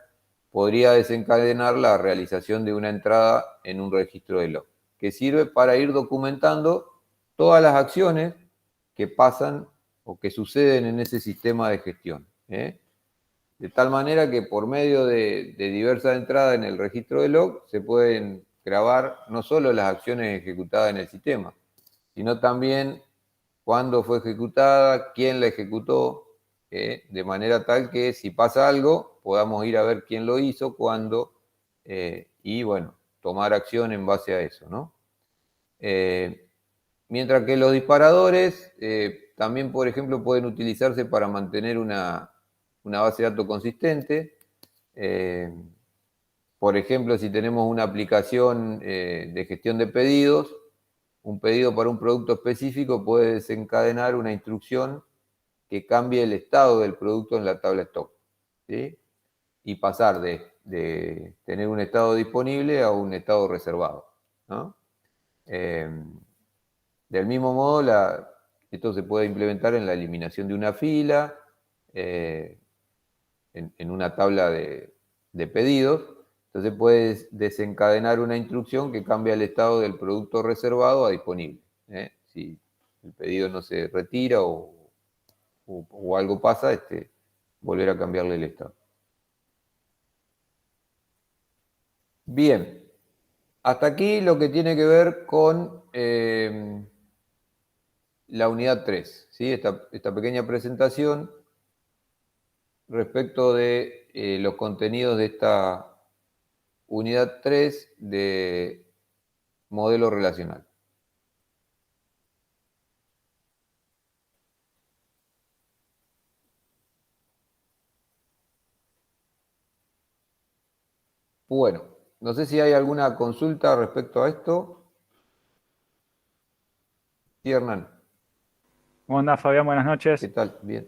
podría desencadenar la realización de una entrada en un registro de log, que sirve para ir documentando todas las acciones que pasan o que suceden en ese sistema de gestión. De tal manera que por medio de diversas entradas en el registro de log se pueden grabar no solo las acciones ejecutadas en el sistema, sino también cuándo fue ejecutada, quién la ejecutó, de manera tal que si pasa algo podamos ir a ver quién lo hizo, cuándo, y bueno, tomar acción en base a eso, ¿no? Mientras que los disparadores también, por ejemplo, pueden utilizarse para mantener una base de datos consistente. Por ejemplo, si tenemos una aplicación de gestión de pedidos, un pedido para un producto específico puede desencadenar una instrucción que cambie el estado del producto en la tabla stock, ¿sí? Y pasar de tener un estado disponible a un estado reservado, ¿no? Del mismo modo, esto se puede implementar en la eliminación de una fila, en una tabla de pedidos. Entonces puedes desencadenar una instrucción que cambia el estado del producto reservado a disponible. Si el pedido no se retira o algo pasa, volver a cambiarle el estado. Bien, hasta aquí lo que tiene que ver con la unidad 3, ¿sí? Esta pequeña presentación respecto de los contenidos de esta unidad 3 de modelo relacional. Bueno, no sé si hay alguna consulta respecto a esto. Sí, Hernán. ¿Cómo andás, Fabián? Buenas noches. ¿Qué tal? Bien.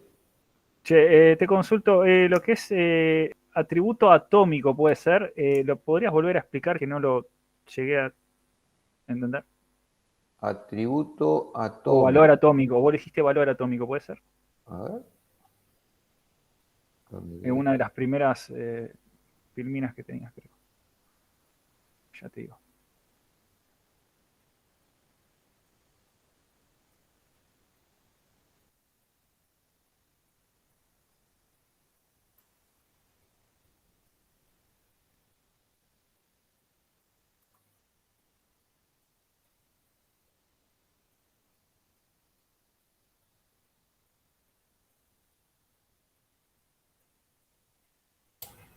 Che, te consulto, lo que es atributo atómico, ¿puede ser? ¿Lo podrías volver a explicar, que no lo llegué a entender? Atributo atómico. O valor atómico, vos dijiste valor atómico, ¿puede ser? A ver. Es una de las primeras filminas que tenías, creo. Ya te digo.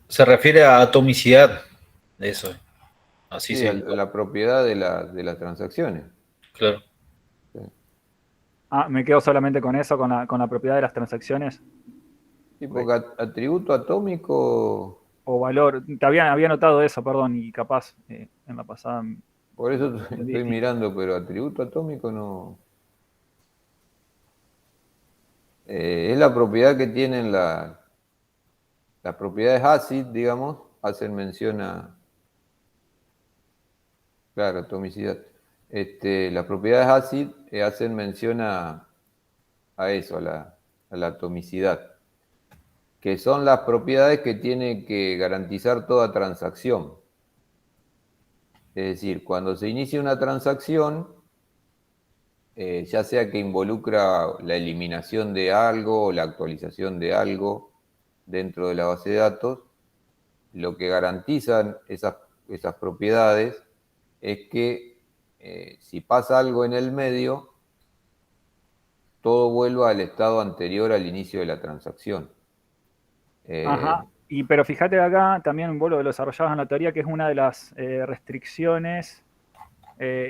Se refiere a atomicidad de eso. Así Sí, se la propiedad de las transacciones. Claro. Sí. Ah, me quedo solamente con eso, con la propiedad de las transacciones. Sí, porque atributo atómico. O valor. Había notado eso, perdón, y capaz en la pasada. Por eso estoy mirando, pero atributo atómico no. Es la propiedad que tienen las propiedades ACID, digamos, hacen mención a. Claro, atomicidad. Las propiedades ACID hacen mención a eso, a la atomicidad, que son las propiedades que tiene que garantizar toda transacción. Es decir, cuando se inicia una transacción, ya sea que involucra la eliminación de algo o la actualización de algo dentro de la base de datos, lo que garantizan esas propiedades es que si pasa algo en el medio, todo vuelva al estado anterior al inicio de la transacción. Ajá. Pero fíjate acá, también vos lo desarrollabas en la teoría, que es una de las restricciones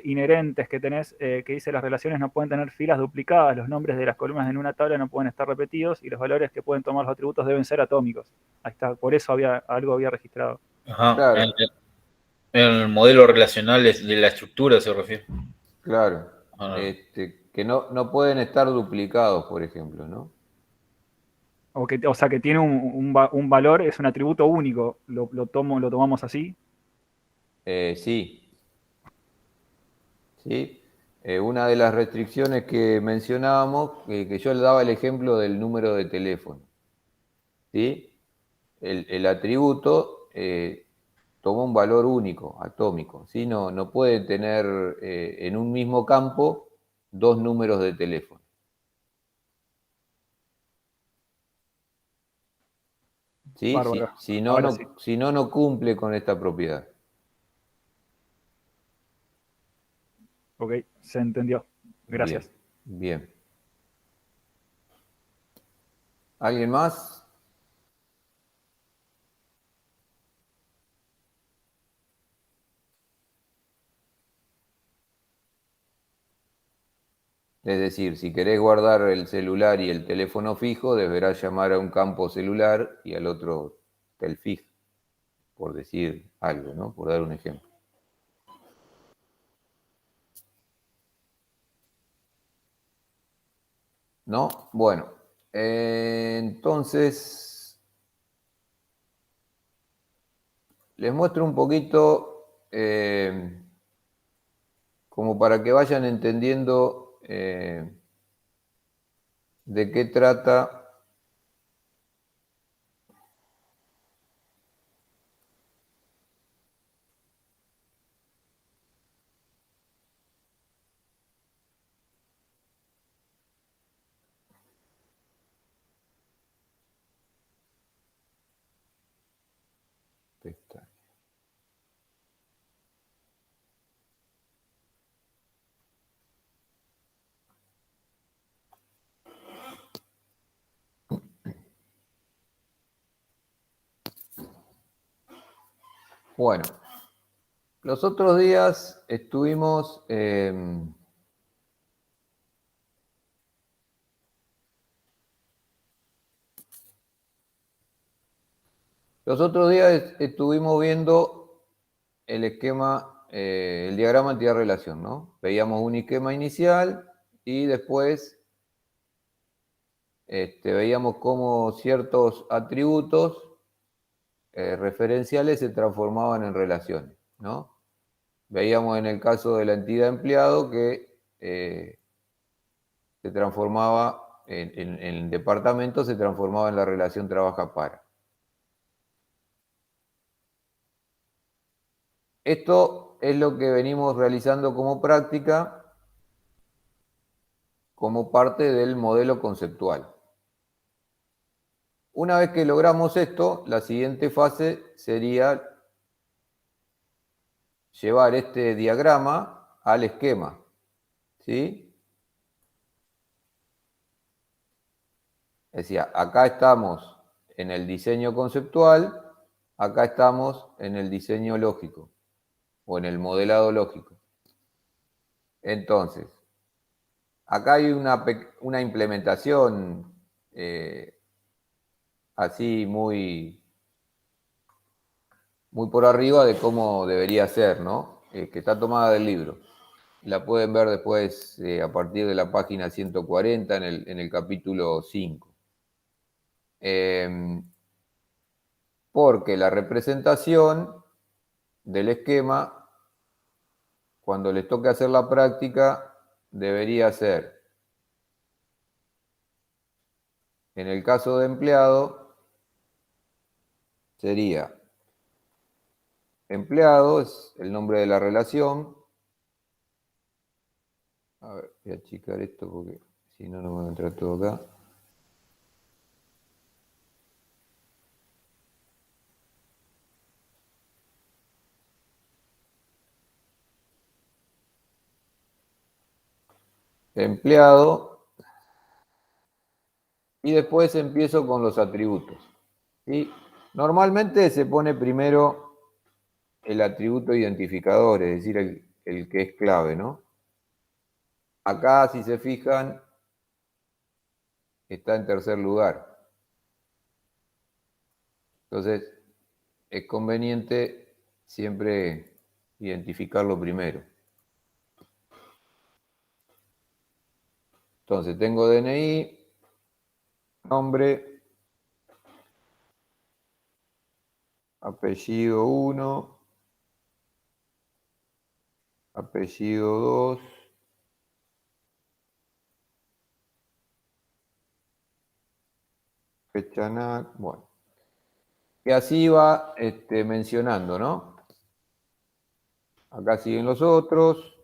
inherentes que tenés, que dice las relaciones no pueden tener filas duplicadas, los nombres de las columnas en una tabla no pueden estar repetidos y los valores que pueden tomar los atributos deben ser atómicos. Ahí está, por eso algo había registrado. Ajá. Claro. En el modelo relacional de la estructura se refiere. Claro. Ah, Que no pueden estar duplicados, por ejemplo, ¿no? O sea, que tiene un valor, es un atributo único. Lo tomamos así. Sí, ¿sí? Una de las restricciones que mencionábamos, que yo le daba el ejemplo del número de teléfono, ¿sí? El atributo toma un valor único, atómico, ¿sí? No puede tener en un mismo campo dos números de teléfono. ¿Sí? Bárbaro. Si no, Ahora sí. no cumple con esta propiedad. Ok, se entendió. Bien, Gracias. bien. ¿Alguien más? Es decir, si querés guardar el celular y el teléfono fijo, deberás llamar a un campo celular y al otro telfijo, por decir algo, ¿no? Por dar un ejemplo. ¿No? Bueno, entonces les muestro un poquito como para que vayan entendiendo de qué trata esta. Bueno, los otros días estuvimos viendo el esquema, el diagrama entidad-relación, ¿no? Veíamos un esquema inicial y después veíamos cómo ciertos atributos referenciales se transformaban en relaciones, ¿no? Veíamos en el caso de la entidad empleado que se transformaba en el departamento, se transformaba en la relación trabaja-para. Esto es lo que venimos realizando como práctica como parte del modelo conceptual. Una vez que logramos esto, la siguiente fase sería llevar este diagrama al esquema, ¿sí? Decía, acá estamos en el diseño conceptual, acá estamos en el diseño lógico o en el modelado lógico. Entonces, acá hay una implementación así muy por arriba de cómo debería ser, ¿no? Que está tomada del libro. La pueden ver después a partir de la página 140 en el capítulo 5. Porque la representación del esquema, cuando les toque hacer la práctica, debería ser, en el caso de empleado, sería empleado, es el nombre de la relación. A ver, voy a achicar esto porque si no, no me va a entrar todo acá. Empleado, y después empiezo con los atributos. ¿Sí? Normalmente se pone primero el atributo identificador, es decir, el que es clave, ¿no? Acá, si se fijan, está en tercer lugar. Entonces, es conveniente siempre identificarlo primero. Entonces, tengo DNI, nombre, apellido 1, apellido 2, fecha NAC, bueno. Y así va mencionando, ¿no? Acá siguen los otros,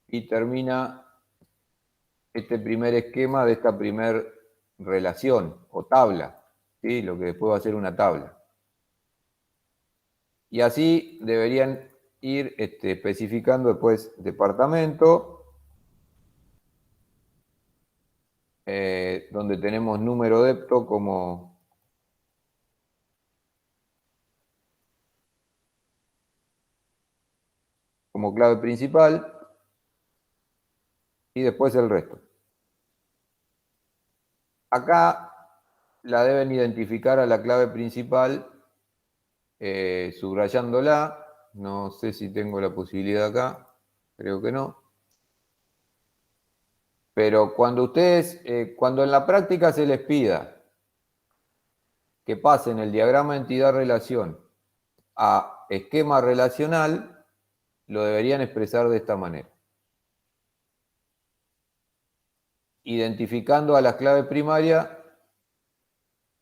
y termina este primer esquema de esta primer relación o tabla, ¿sí? Lo que después va a ser una tabla. Y así deberían ir especificando después departamento, donde tenemos número depto como clave principal, y después el resto. Acá la deben identificar a la clave principal subrayándola. No sé si tengo la posibilidad acá, creo que no. Pero cuando ustedes, cuando en la práctica se les pida que pasen el diagrama entidad-relación a esquema relacional, lo deberían expresar de esta manera. Identificando a la clave primaria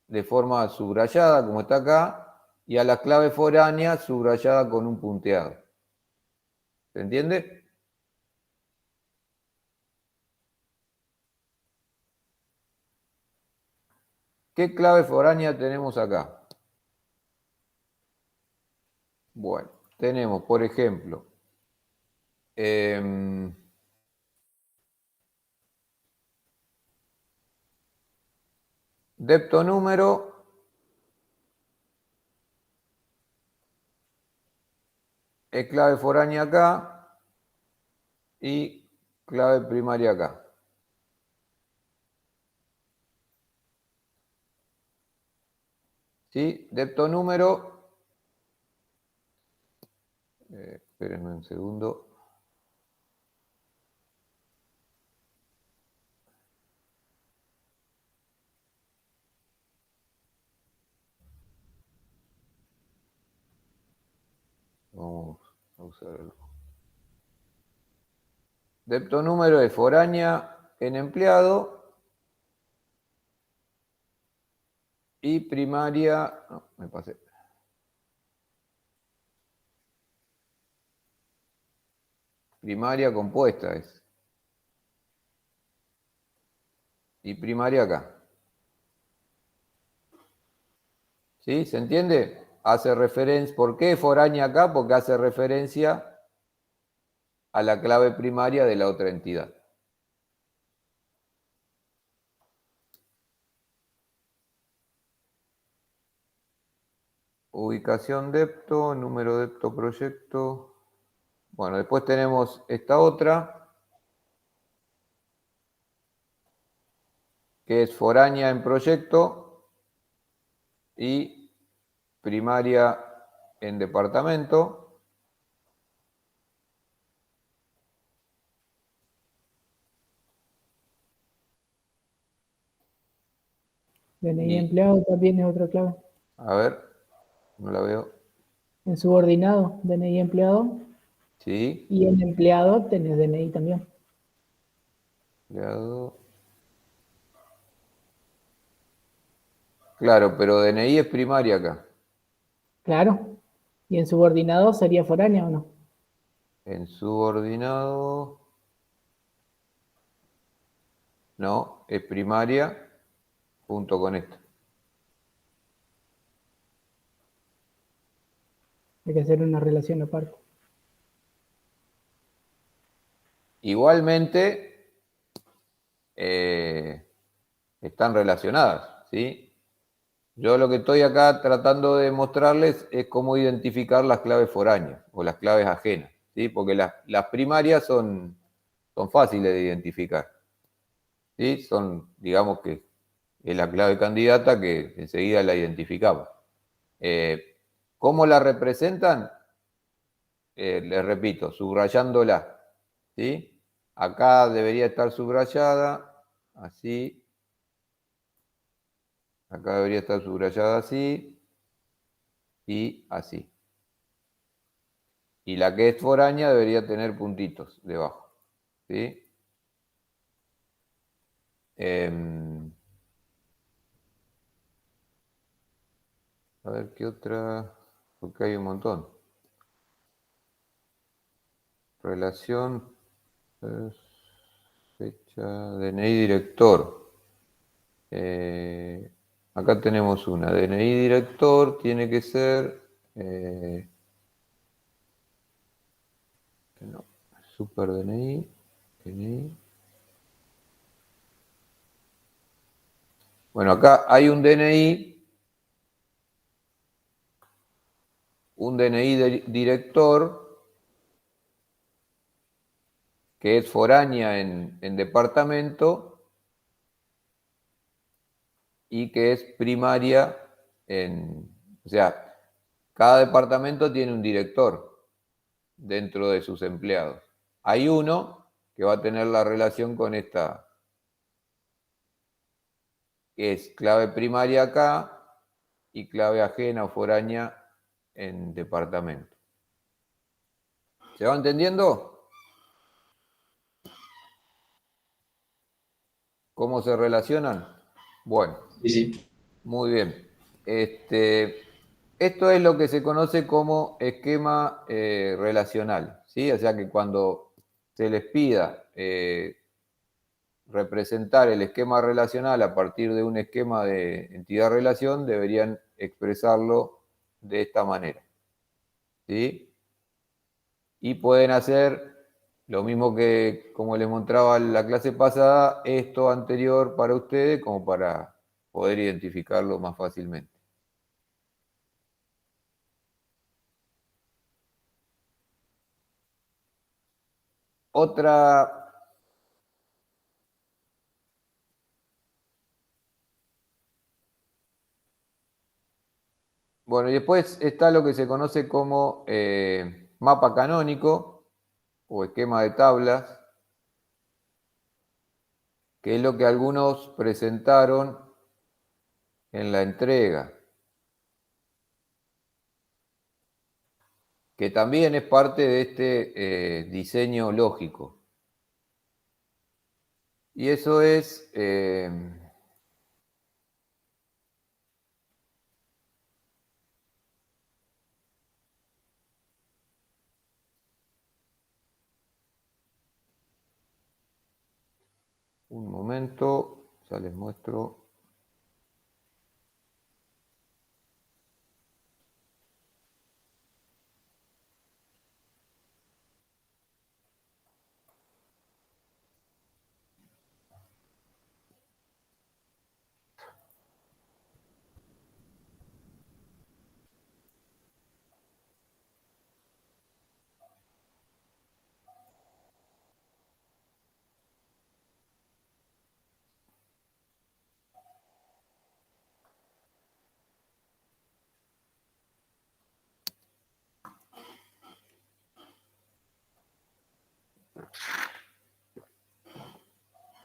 de forma subrayada, como está acá, y a la clave foránea subrayada con un punteado. ¿Se entiende? ¿Qué clave foránea tenemos acá? Bueno, tenemos, por ejemplo, depto número es clave foránea acá y clave primaria acá. ¿Sí? Depto número, espérenme un segundo. Vamos a usarlo. Depto número es foránea en empleado y primaria, no, me pasé. Primaria compuesta es. Y primaria acá. ¿Sí? ¿Se entiende? Hace referencia. ¿Por qué foránea acá? Porque hace referencia a la clave primaria de la otra entidad. Ubicación depto, número depto proyecto. Bueno, después tenemos esta otra, que es foránea en proyecto y primaria en departamento. DNI empleado también es otra clave. A ver, no la veo. En subordinado, DNI empleado. Sí. Y en empleado tenés DNI también. Empleado. Claro, pero DNI es primaria acá. Claro. ¿Y en subordinado sería foránea o no? En subordinado, no, es primaria junto con esto. Hay que hacer una relación aparte. Igualmente, están relacionadas, ¿sí? Yo lo que estoy acá tratando de mostrarles es cómo identificar las claves foráneas o las claves ajenas, ¿sí? Porque las primarias son fáciles de identificar, ¿sí? Son, digamos que es la clave candidata que enseguida la identificamos. ¿Cómo la representan? Les repito, subrayándola, ¿sí? Acá debería estar subrayada, así. Acá debería estar subrayada así. y así. Y la que es foránea debería tener puntitos debajo. ¿Sí? A ver qué otra, porque hay un montón. Relación, fecha, DNI director. Acá tenemos una. DNI director tiene que ser... no, super DNI. DNI. Bueno, acá hay un DNI director que es foránea en departamento y que es primaria o sea, cada departamento tiene un director dentro de sus empleados. Hay uno que va a tener la relación con esta, que es clave primaria acá y clave ajena o foránea en departamento. ¿Se va entendiendo? ¿Cómo se relacionan? Bueno, Sí, sí. muy bien. Esto es lo que se conoce como esquema relacional, ¿sí? O sea que cuando se les pida representar el esquema relacional a partir de un esquema de entidad-relación, deberían expresarlo de esta manera, ¿sí? Y pueden hacer lo mismo que, como les mostraba en la clase pasada, esto anterior para ustedes, como para poder identificarlo más fácilmente. Otra... Bueno, y después está lo que se conoce como mapa canónico o esquema de tablas, que es lo que algunos presentaron en la entrega, que también es parte de este diseño lógico. Y eso es... un momento, ya les muestro.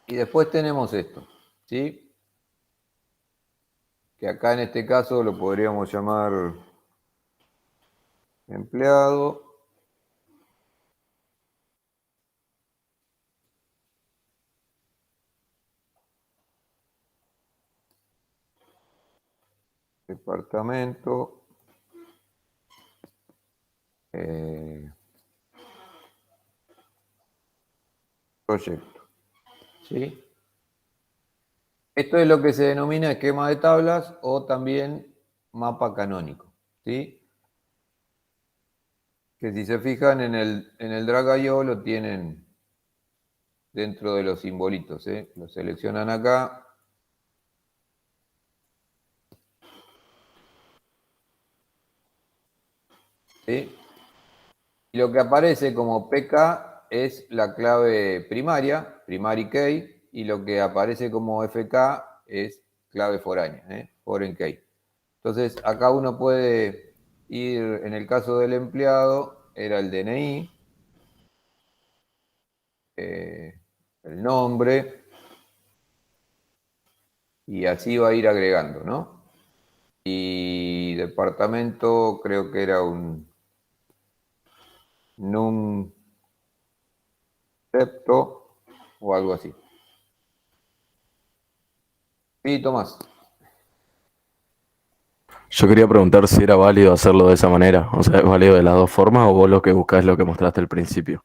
Y después tenemos esto, ¿sí? Que acá en este caso lo podríamos llamar empleado. Departamento. Proyecto, ¿sí? Esto es lo que se denomina esquema de tablas o también mapa canónico, ¿sí? Que si se fijan en el Drag.io lo tienen dentro de los simbolitos, ¿eh? Lo seleccionan acá. ¿Sí? Y lo que aparece como PK es la clave primaria, primary key, y lo que aparece como FK es clave foránea, foreign key. Entonces, acá uno puede ir, en el caso del empleado, era el DNI, el nombre, y así va a ir agregando, ¿no? Y departamento creo que era un num septo o algo así. Sí, Tomás. Yo quería preguntar si era válido hacerlo de esa manera. O sea, ¿es válido de las dos formas o vos lo que buscás es lo que mostraste al principio?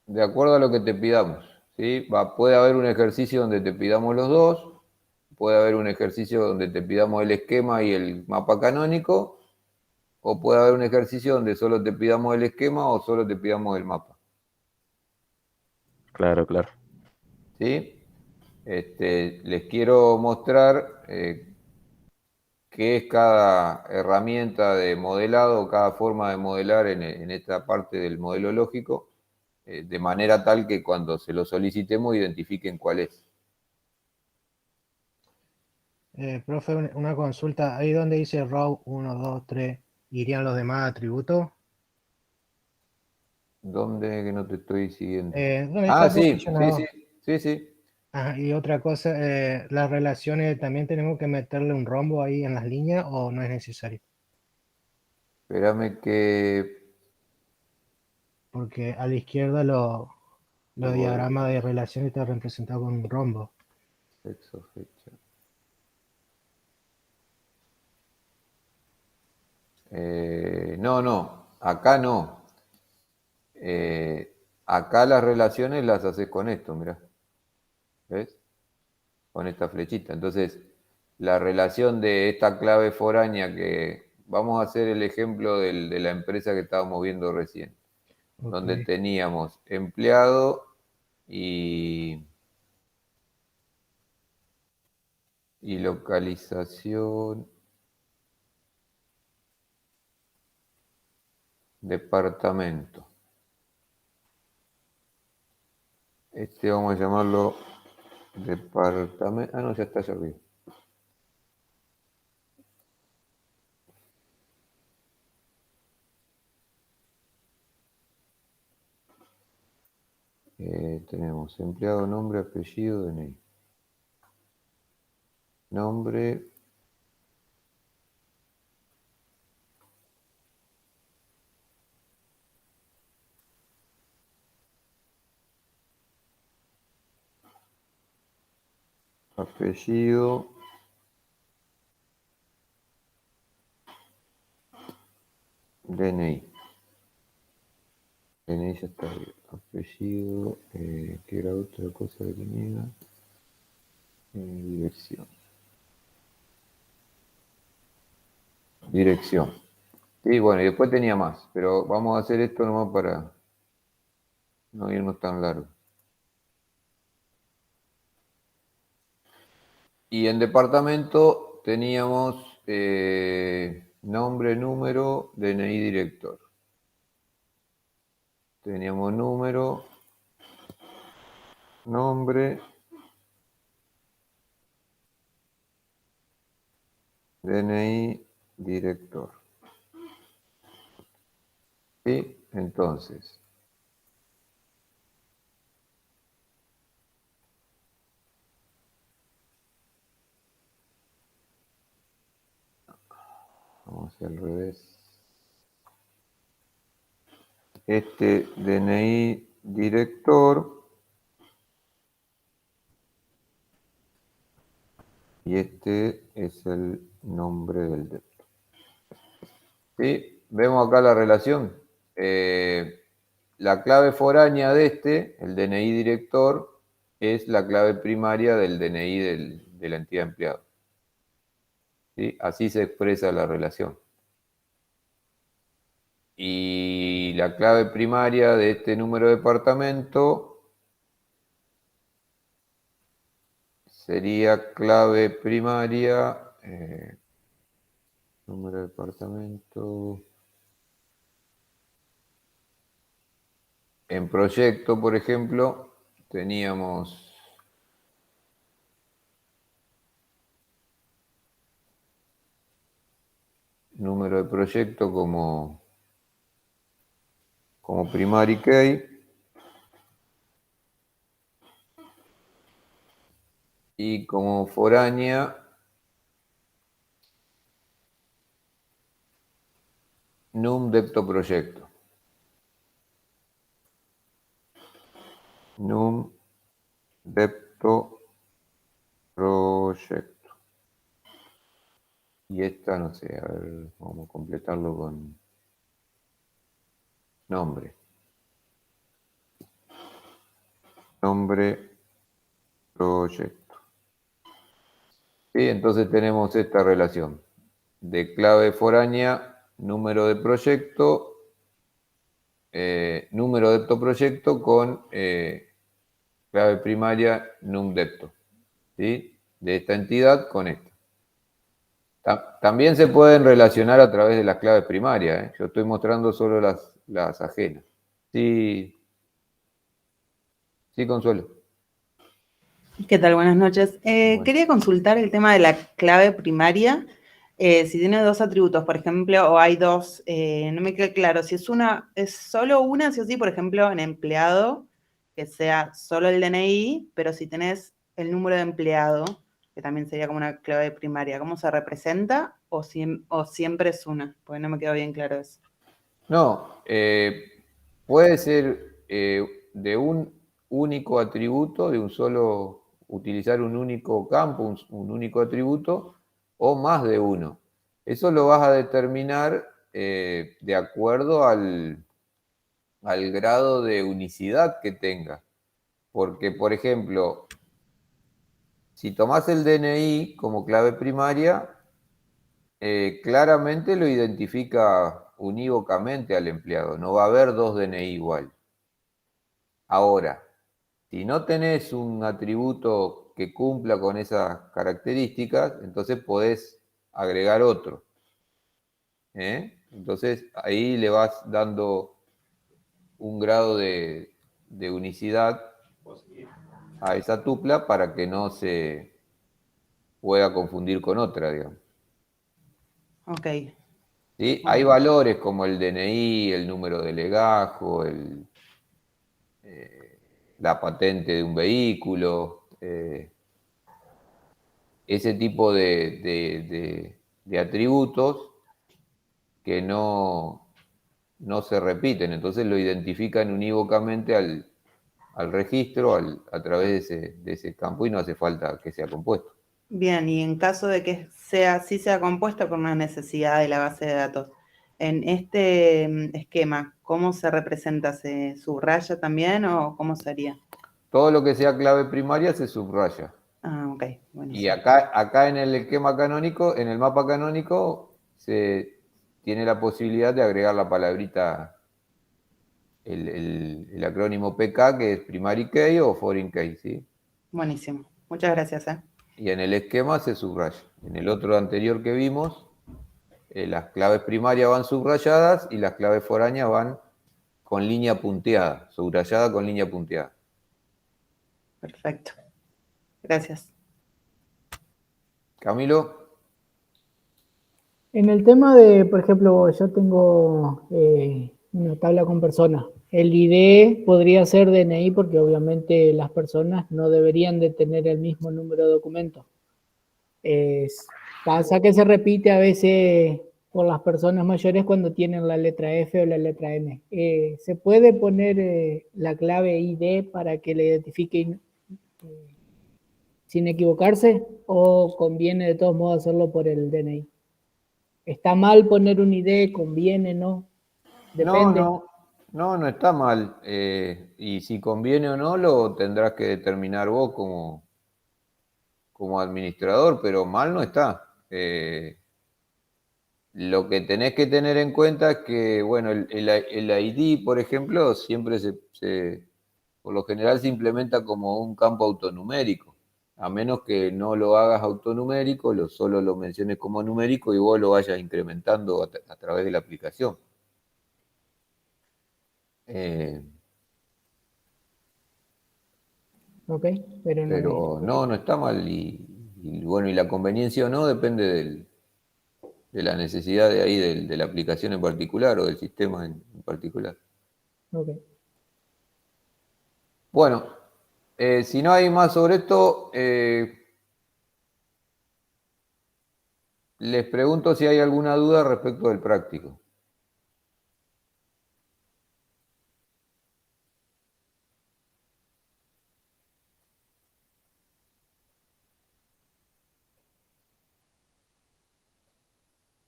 De acuerdo a lo que te pidamos, ¿sí? Puede haber un ejercicio donde te pidamos los dos, puede haber un ejercicio donde te pidamos el esquema y el mapa canónico, o puede haber un ejercicio donde solo te pidamos el esquema o solo te pidamos el mapa, Claro, claro. ¿sí? Les quiero mostrar qué es cada herramienta de modelado, cada forma de modelar en esta parte del modelo lógico, de manera tal que cuando se lo solicitemos identifiquen cuál es. Profe, una consulta. Ahí donde dice row 1, 2, 3, ¿irían los demás atributos? ¿Dónde que no te estoy siguiendo? ¿Dónde Ah, está sí, posicionado? sí. Ajá, y otra cosa, las relaciones, ¿también tenemos que meterle un rombo ahí en las líneas o no es necesario? Espérame que Porque a la izquierda los voy, diagramas de relación están representados con un rombo. sexo, fecha. No, acá no. Acá las relaciones las haces con esto, mirá. ¿Ves? Con esta flechita. Entonces, la relación de esta clave foránea que vamos a hacer el ejemplo de la empresa que estábamos viendo recién, Ok. donde teníamos empleado y localización, departamento. Vamos a llamarlo departamento. Ah, no, ya está allá arriba. Tenemos empleado, nombre, apellido, DNI. Nombre. Apellido. DNI. DNI ya está ahí. Apellido. ¿Qué era otra cosa que tenía? Dirección. Dirección. Sí, bueno, y después tenía más, pero vamos a hacer esto nomás para no irnos tan largo. Y en departamento teníamos nombre, número, DNI director. Teníamos número, nombre, DNI director. ¿Sí? Entonces, vamos a hacer al revés. Este DNI director y este es el nombre del depto. ¿Sí? Vemos acá la relación. La clave foránea de el DNI director, es la clave primaria del DNI de la entidad empleado. ¿Sí? Así se expresa la relación. Y la clave primaria de este número de departamento sería clave primaria, número de departamento. En proyecto, por ejemplo, teníamos número de proyecto como primary key y como foránea num depto proyecto. Num depto proyecto. Y esta, no sé, a ver, vamos a completarlo con nombre. Nombre proyecto. Sí, entonces tenemos esta relación de clave foránea, número de proyecto, número depto proyecto con clave primaria num depto, ¿sí? De esta entidad con esta. También se pueden relacionar a través de las claves primarias, ¿eh? Yo estoy mostrando solo las ajenas. Sí, sí, Consuelo. ¿Qué tal? Buenas noches. Bueno. Quería consultar el tema de la clave primaria. Si tiene dos atributos, por ejemplo, o hay dos, no me queda claro. Si es solo una, sí o sí, por ejemplo, en empleado, que sea solo el DNI, pero si tenés el número de empleado, que también sería como una clave primaria, ¿cómo se representa? ¿O siempre es una? Porque no me quedó bien claro eso. No, puede ser de un único atributo, de un solo, utilizar un único campo, un único atributo, o más de uno. Eso lo vas a determinar de acuerdo al grado de unicidad que tenga. Porque, por ejemplo, si tomás el DNI como clave primaria, claramente lo identifica unívocamente al empleado. No va a haber dos DNI igual. Ahora, si no tenés un atributo que cumpla con esas características, entonces podés agregar otro. Entonces ahí le vas dando un grado de unicidad a esa tupla para que no se pueda confundir con otra, digamos. Ok. ¿Sí? Hay valores como el DNI, el número de legajo, la patente de un vehículo, ese tipo de atributos que no se repiten, entonces lo identifican unívocamente al registro a través de ese campo y no hace falta que sea compuesto. Bien, y en caso de que sí sea compuesta por una necesidad de la base de datos, en este esquema, ¿cómo se representa? ¿Se subraya también o cómo sería? Todo lo que sea clave primaria se subraya. Ah, ok, Y buenísimo. acá en el esquema canónico, en el mapa canónico, se tiene la posibilidad de agregar la palabrita, el acrónimo PK, que es Primary Key o Foreign Key, ¿sí? Buenísimo. Muchas gracias. Y en el esquema se subraya. En el otro anterior que vimos, las claves primarias van subrayadas y las claves foráneas van con línea punteada, subrayada con línea punteada. Perfecto. Gracias. Camilo. En el tema de, por ejemplo, yo tengo una tabla con personas. El ID podría ser DNI porque obviamente las personas no deberían de tener el mismo número de documentos. Pasa que se repite a veces por las personas mayores cuando tienen la letra F o la letra M. ¿Se puede poner la clave ID para que le identifique sin equivocarse o conviene de todos modos hacerlo por el DNI? ¿Está mal poner un ID? ¿Conviene? ¿No? Depende. No está mal. Y si conviene o no, lo tendrás que determinar vos como administrador, pero mal no está. Lo que tenés que tener en cuenta es que, bueno, el ID, por ejemplo, siempre por lo general se implementa como un campo autonumérico. A menos que no lo hagas autonumérico, solo lo menciones como numérico y vos lo vayas incrementando a través de la aplicación. Ok, pero no está mal. Y bueno, y la conveniencia o no depende de la necesidad de ahí, de la aplicación en particular o del sistema en particular. Ok. Bueno, si no hay más sobre esto, les pregunto si hay alguna duda respecto del práctico.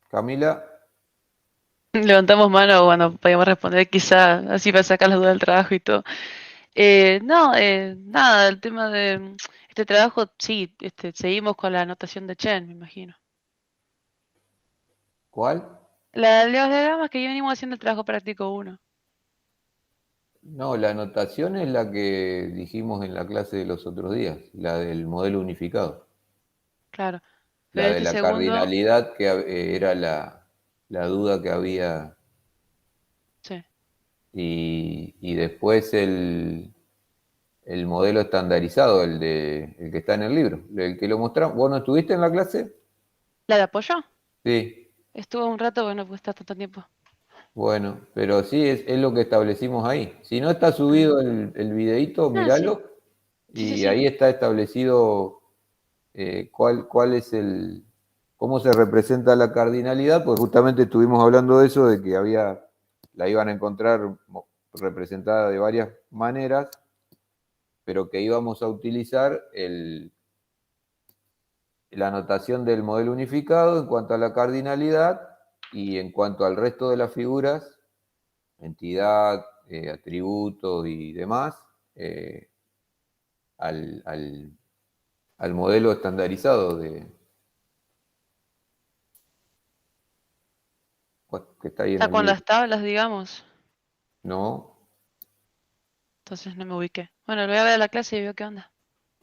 Camila, Levantamos mano cuando podíamos responder, quizá así para sacar las dudas del trabajo y todo. No, nada, el tema de este trabajo, sí, seguimos con la anotación de Chen, me imagino. ¿cuál? Los diagramas que ya venimos haciendo el trabajo práctico uno. No, la anotación es la que dijimos en la clase de los otros días, la del modelo unificado. Claro. La Pero de este la segundo, cardinalidad, que era la duda que había, sí. y después el modelo estandarizado, el que está en el libro, el que lo mostramos. ¿Vos no estuviste en la clase? ¿La de apoyo? Sí, Estuvo un rato, bueno, pues está tanto tiempo. bueno, pero sí, es lo que establecimos ahí. Si no está subido el videíto, Ah, sí. míralo, Sí, sí, y sí. ahí está establecido cuál es cómo se representa la cardinalidad, pues justamente estuvimos hablando de eso, de que la iban a encontrar representada de varias maneras, pero que íbamos a utilizar la anotación del modelo unificado en cuanto a la cardinalidad y en cuanto al resto de las figuras, entidad, atributos y demás, eh, al modelo estandarizado que está ahí en Está el con libro. las tablas, digamos. No, Entonces no me ubiqué. Bueno, lo voy a ver a la clase y veo qué onda.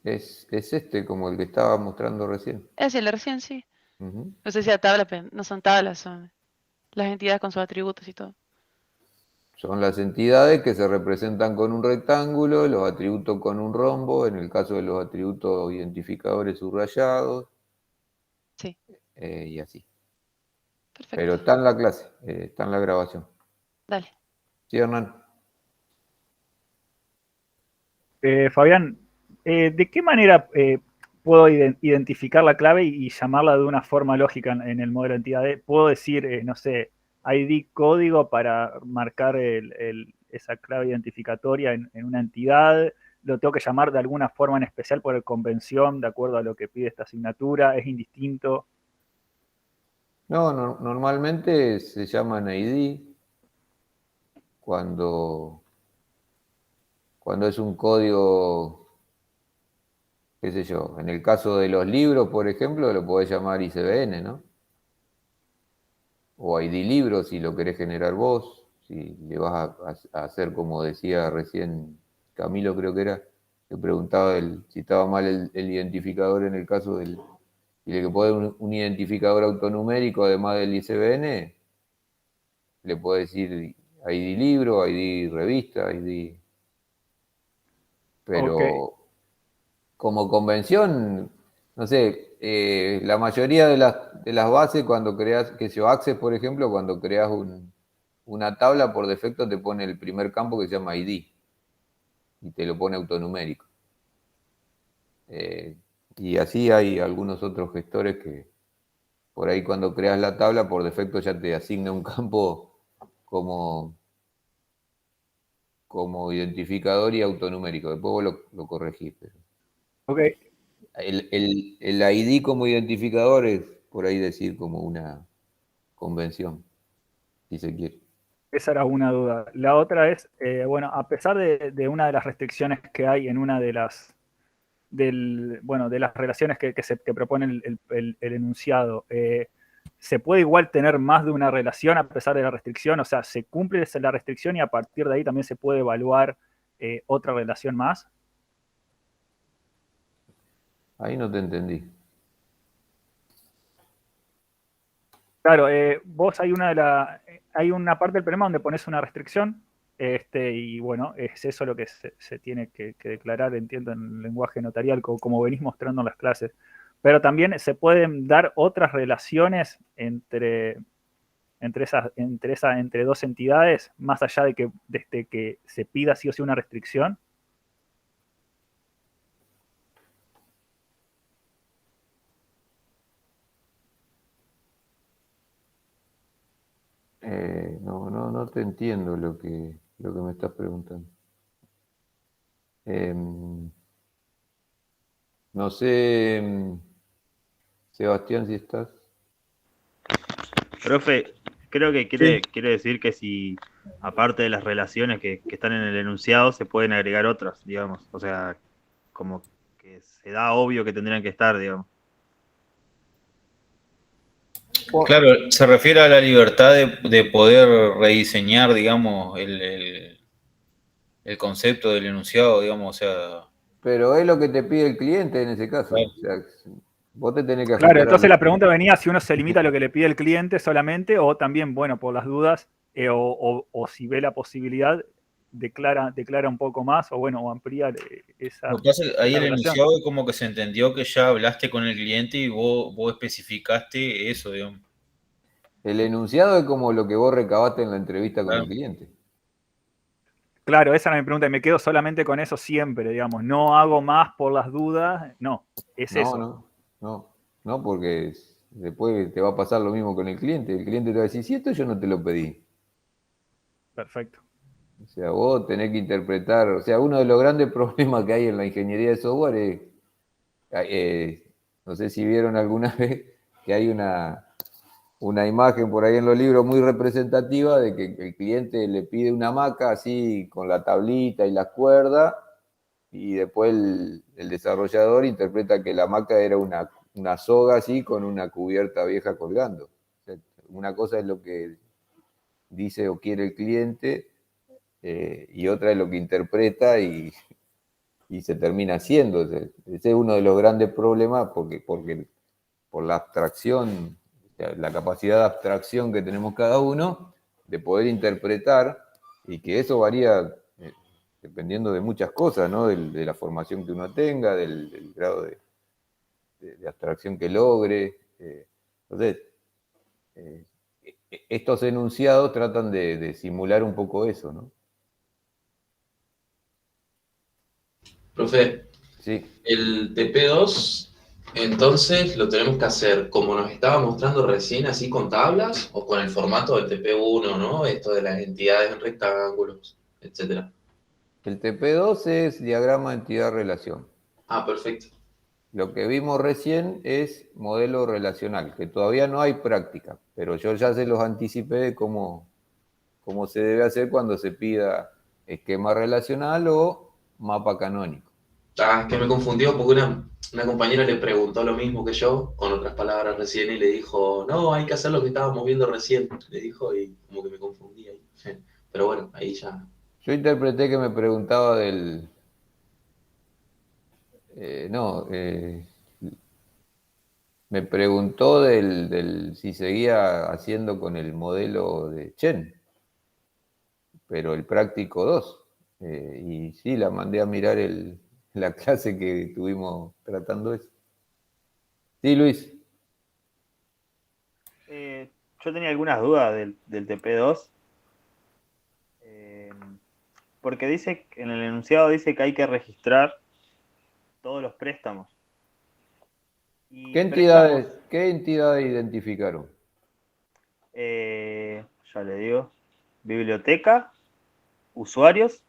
es este como el que estaba mostrando recién. Es el de recién, sí. Ujú. No sé si la tabla, pero no son tablas, son las entidades con sus atributos y todo. Son las entidades que se representan con un rectángulo, los atributos con un rombo, en el caso de los atributos identificadores subrayados, Sí, y así. Pero perfecto. está en la clase, está en la grabación. Dale. ¿Sí, Hernán? Fabián, ¿de qué manera puedo identificar la clave y llamarla de una forma lógica en el modelo de entidades? ¿Puedo decir, no sé, ID código para marcar esa clave identificatoria en una entidad? ¿Lo tengo que llamar de alguna forma en especial por convención, de acuerdo a lo que pide esta asignatura? ¿Es indistinto? No, normalmente se llaman ID cuando, cuando es un código, qué sé yo. En el caso de los libros, por ejemplo, lo podés llamar ICBN, ¿no? O ID libro si lo querés generar vos, si le vas a hacer como decía recién Camilo, creo que era, que preguntaba si estaba mal el identificador en el caso y le que poner un identificador autonumérico además del ICBN, le podés decir ID libro, ID revista, ID, Ok, pero como convención, no sé, la mayoría de las bases cuando creas, que yo Access, por ejemplo, cuando creas una tabla, por defecto te pone el primer campo que se llama ID y te lo pone autonumérico. Y así hay algunos otros gestores que por ahí cuando creas la tabla, por defecto ya te asigna un campo como, como identificador y autonumérico. Después vos lo corregís. Pero ok. el ID como identificador es por ahí decir como una convención, si se quiere. Esa era una duda. La otra es, bueno, a pesar de una de las restricciones que hay en una de las bueno, de las relaciones que propone el enunciado, ¿se puede igual tener más de una relación a pesar de la restricción? O sea, ¿se cumple la restricción y a partir de ahí también se puede evaluar otra relación más? Ahí no te entendí. Claro, vos hay una parte del problema donde pones una restricción, y bueno, es eso lo que se tiene que declarar, entiendo, en el lenguaje notarial, como venís mostrando en las clases. Pero también se pueden dar otras relaciones entre dos entidades, más allá de que desde que se pida sí o sí una restricción. No te entiendo lo que me estás preguntando. No sé, Sebastián, si estás. Profe, creo que quiere decir que si, aparte de las relaciones que están en el enunciado, se pueden agregar otras, digamos. O sea, como que se da obvio que tendrían que estar, digamos. Claro, se refiere a la libertad de poder rediseñar, digamos, el concepto del enunciado, digamos, o sea, Pero es lo que te pide el cliente en ese caso. Claro. O sea, vos te tenés que Claro, ajustar entonces la pregunta venía si uno se limita a lo que le pide el cliente solamente o también, bueno, por las dudas, o si ve la posibilidad, declara un poco más o bueno, o amplía esa, lo que pasa es que ahí esa el relación. enunciado es como que se entendió que ya hablaste con el cliente y vos especificaste eso, digamos. El enunciado es como lo que vos recabaste en la entrevista con el Claro. cliente. Claro, esa era mi pregunta y me quedo solamente con eso siempre, digamos. No hago más por las dudas, no, es No, eso. no, porque después te va a pasar lo mismo con el cliente. El cliente te va a decir, si esto yo no te lo pedí. Perfecto. O sea, vos tenés que interpretar, o sea, uno de los grandes problemas que hay en la ingeniería de software es, no sé si vieron alguna vez que hay una imagen por ahí en los libros muy representativa de que el cliente le pide una hamaca así con la tablita y las cuerdas y después el desarrollador interpreta que la hamaca era una soga así con una cubierta vieja colgando. O sea, una cosa es lo que dice o quiere el cliente y otra es lo que interpreta y se termina haciendo. Ese es uno de los grandes problemas porque por la abstracción, la capacidad de abstracción que tenemos cada uno, de poder interpretar, y que eso varía dependiendo de muchas cosas, ¿no? De la formación que uno tenga, del grado de abstracción que logre. Entonces, eh, estos enunciados tratan de simular un poco eso, ¿no? Profe, Sí. el TP2, entonces lo tenemos que hacer como nos estaba mostrando recién, así con tablas, o con el formato del TP1, ¿no? Esto de las entidades en rectángulos, etcétera. El TP2 es diagrama entidad-relación. Ah, perfecto. Lo que vimos recién es modelo relacional, que todavía no hay práctica, pero yo ya se los anticipé de cómo se debe hacer cuando se pida esquema relacional o mapa canónico. Ah, es que me confundió porque una compañera le preguntó lo mismo que yo, con otras palabras recién, y le dijo, no, hay que hacer lo que estábamos viendo recién, le dijo, y como que me confundí ahí. Pero bueno, ahí ya. Yo interpreté que me preguntaba me preguntó si seguía haciendo con el modelo de Chen, pero el práctico 2. Y sí, la mandé a mirar la clase que estuvimos tratando eso. Sí, Luis. Yo tenía algunas dudas del TP2, porque dice, en el enunciado dice que hay que registrar todos los préstamos. Y ¿Qué entidades identificaron? Ya le digo, biblioteca, usuarios,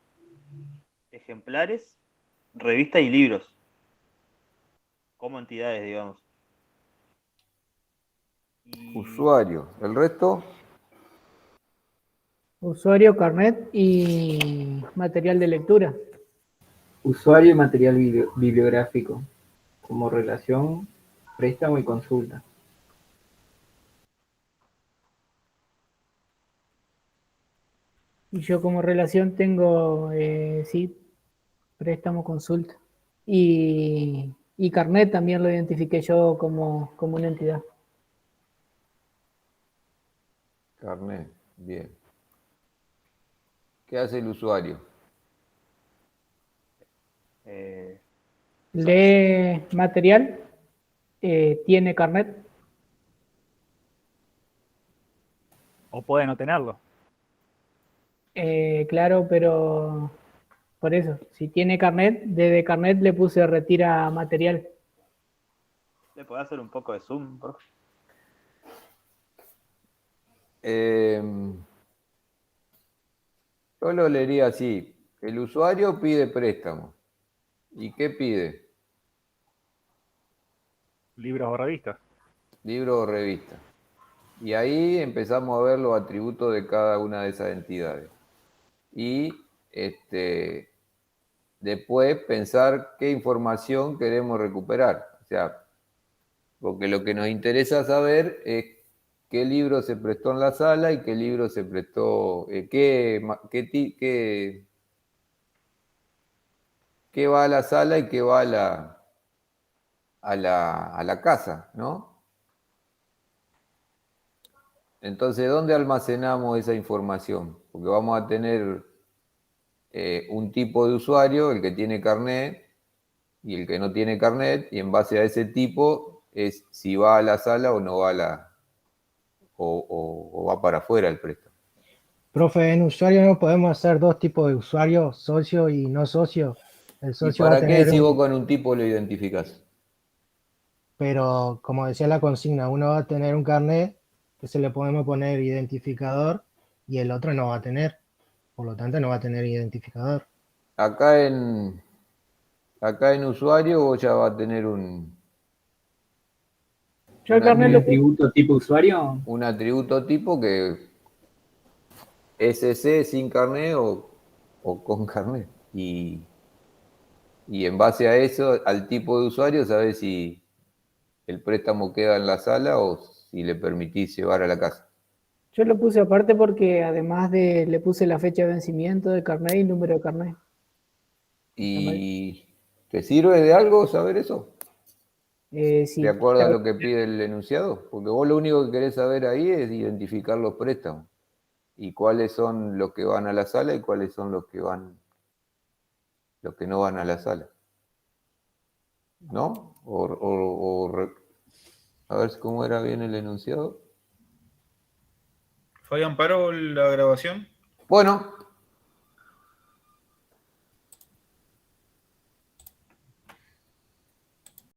ejemplares, revistas y libros, como entidades, digamos. Usuario. ¿El resto? Usuario, carnet y material de lectura. Usuario y material bibliográfico, como relación, préstamo y consulta. Y yo como relación tengo, sí, préstamo, consulta. Y carnet también lo identifiqué yo como una entidad. Carnet, bien. ¿Qué hace el usuario? Lee material, tiene carnet. O puede no tenerlo. Claro, pero por eso, si tiene carnet, desde carnet le puse retira material. ¿Le puedo hacer un poco de zoom, por favor? Yo lo leería así. El usuario pide préstamo. ¿Y qué pide? Libros o revistas. Libro o revista. Y ahí empezamos a ver los atributos de cada una de esas entidades. Y después pensar qué información queremos recuperar. O sea, porque lo que nos interesa saber es qué libro se prestó en la sala y qué libro se prestó, qué va a la sala y qué va a la casa, ¿no? Entonces, ¿dónde almacenamos esa información? Porque vamos a tener un tipo de usuario, el que tiene carnet y el que no tiene carnet, y en base a ese tipo es si va a la sala o no va o va para afuera el préstamo. Profe, en usuario no podemos hacer dos tipos de usuarios, socio y no socio. El ¿Y socio va a para qué tener si un, vos con un tipo lo identificás? pero como decía la consigna, uno va a tener un carnet que se le podemos poner identificador y el otro no va a tener. Por lo tanto, no va a tener identificador. Acá en usuario vos ya va a tener un Yo el carnet lo puse. ¿Atributo tipo usuario? atributo tipo que SC sin carnet o con carnet. Y en base a eso, al tipo de usuario, sabés si el préstamo queda en la sala o si le permitís llevar a la casa. Yo lo puse aparte porque además le puse la fecha de vencimiento de carnet y número de carnet. ¿Y te sirve de algo saber eso? Sí. ¿De acuerdo a lo que pide el enunciado? Porque vos lo único que querés saber ahí es identificar los préstamos. Y cuáles son los que van a la sala y cuáles son los que no van a la sala. ¿No? A ver cómo era bien el enunciado. Fabián, ¿paró la grabación? Bueno,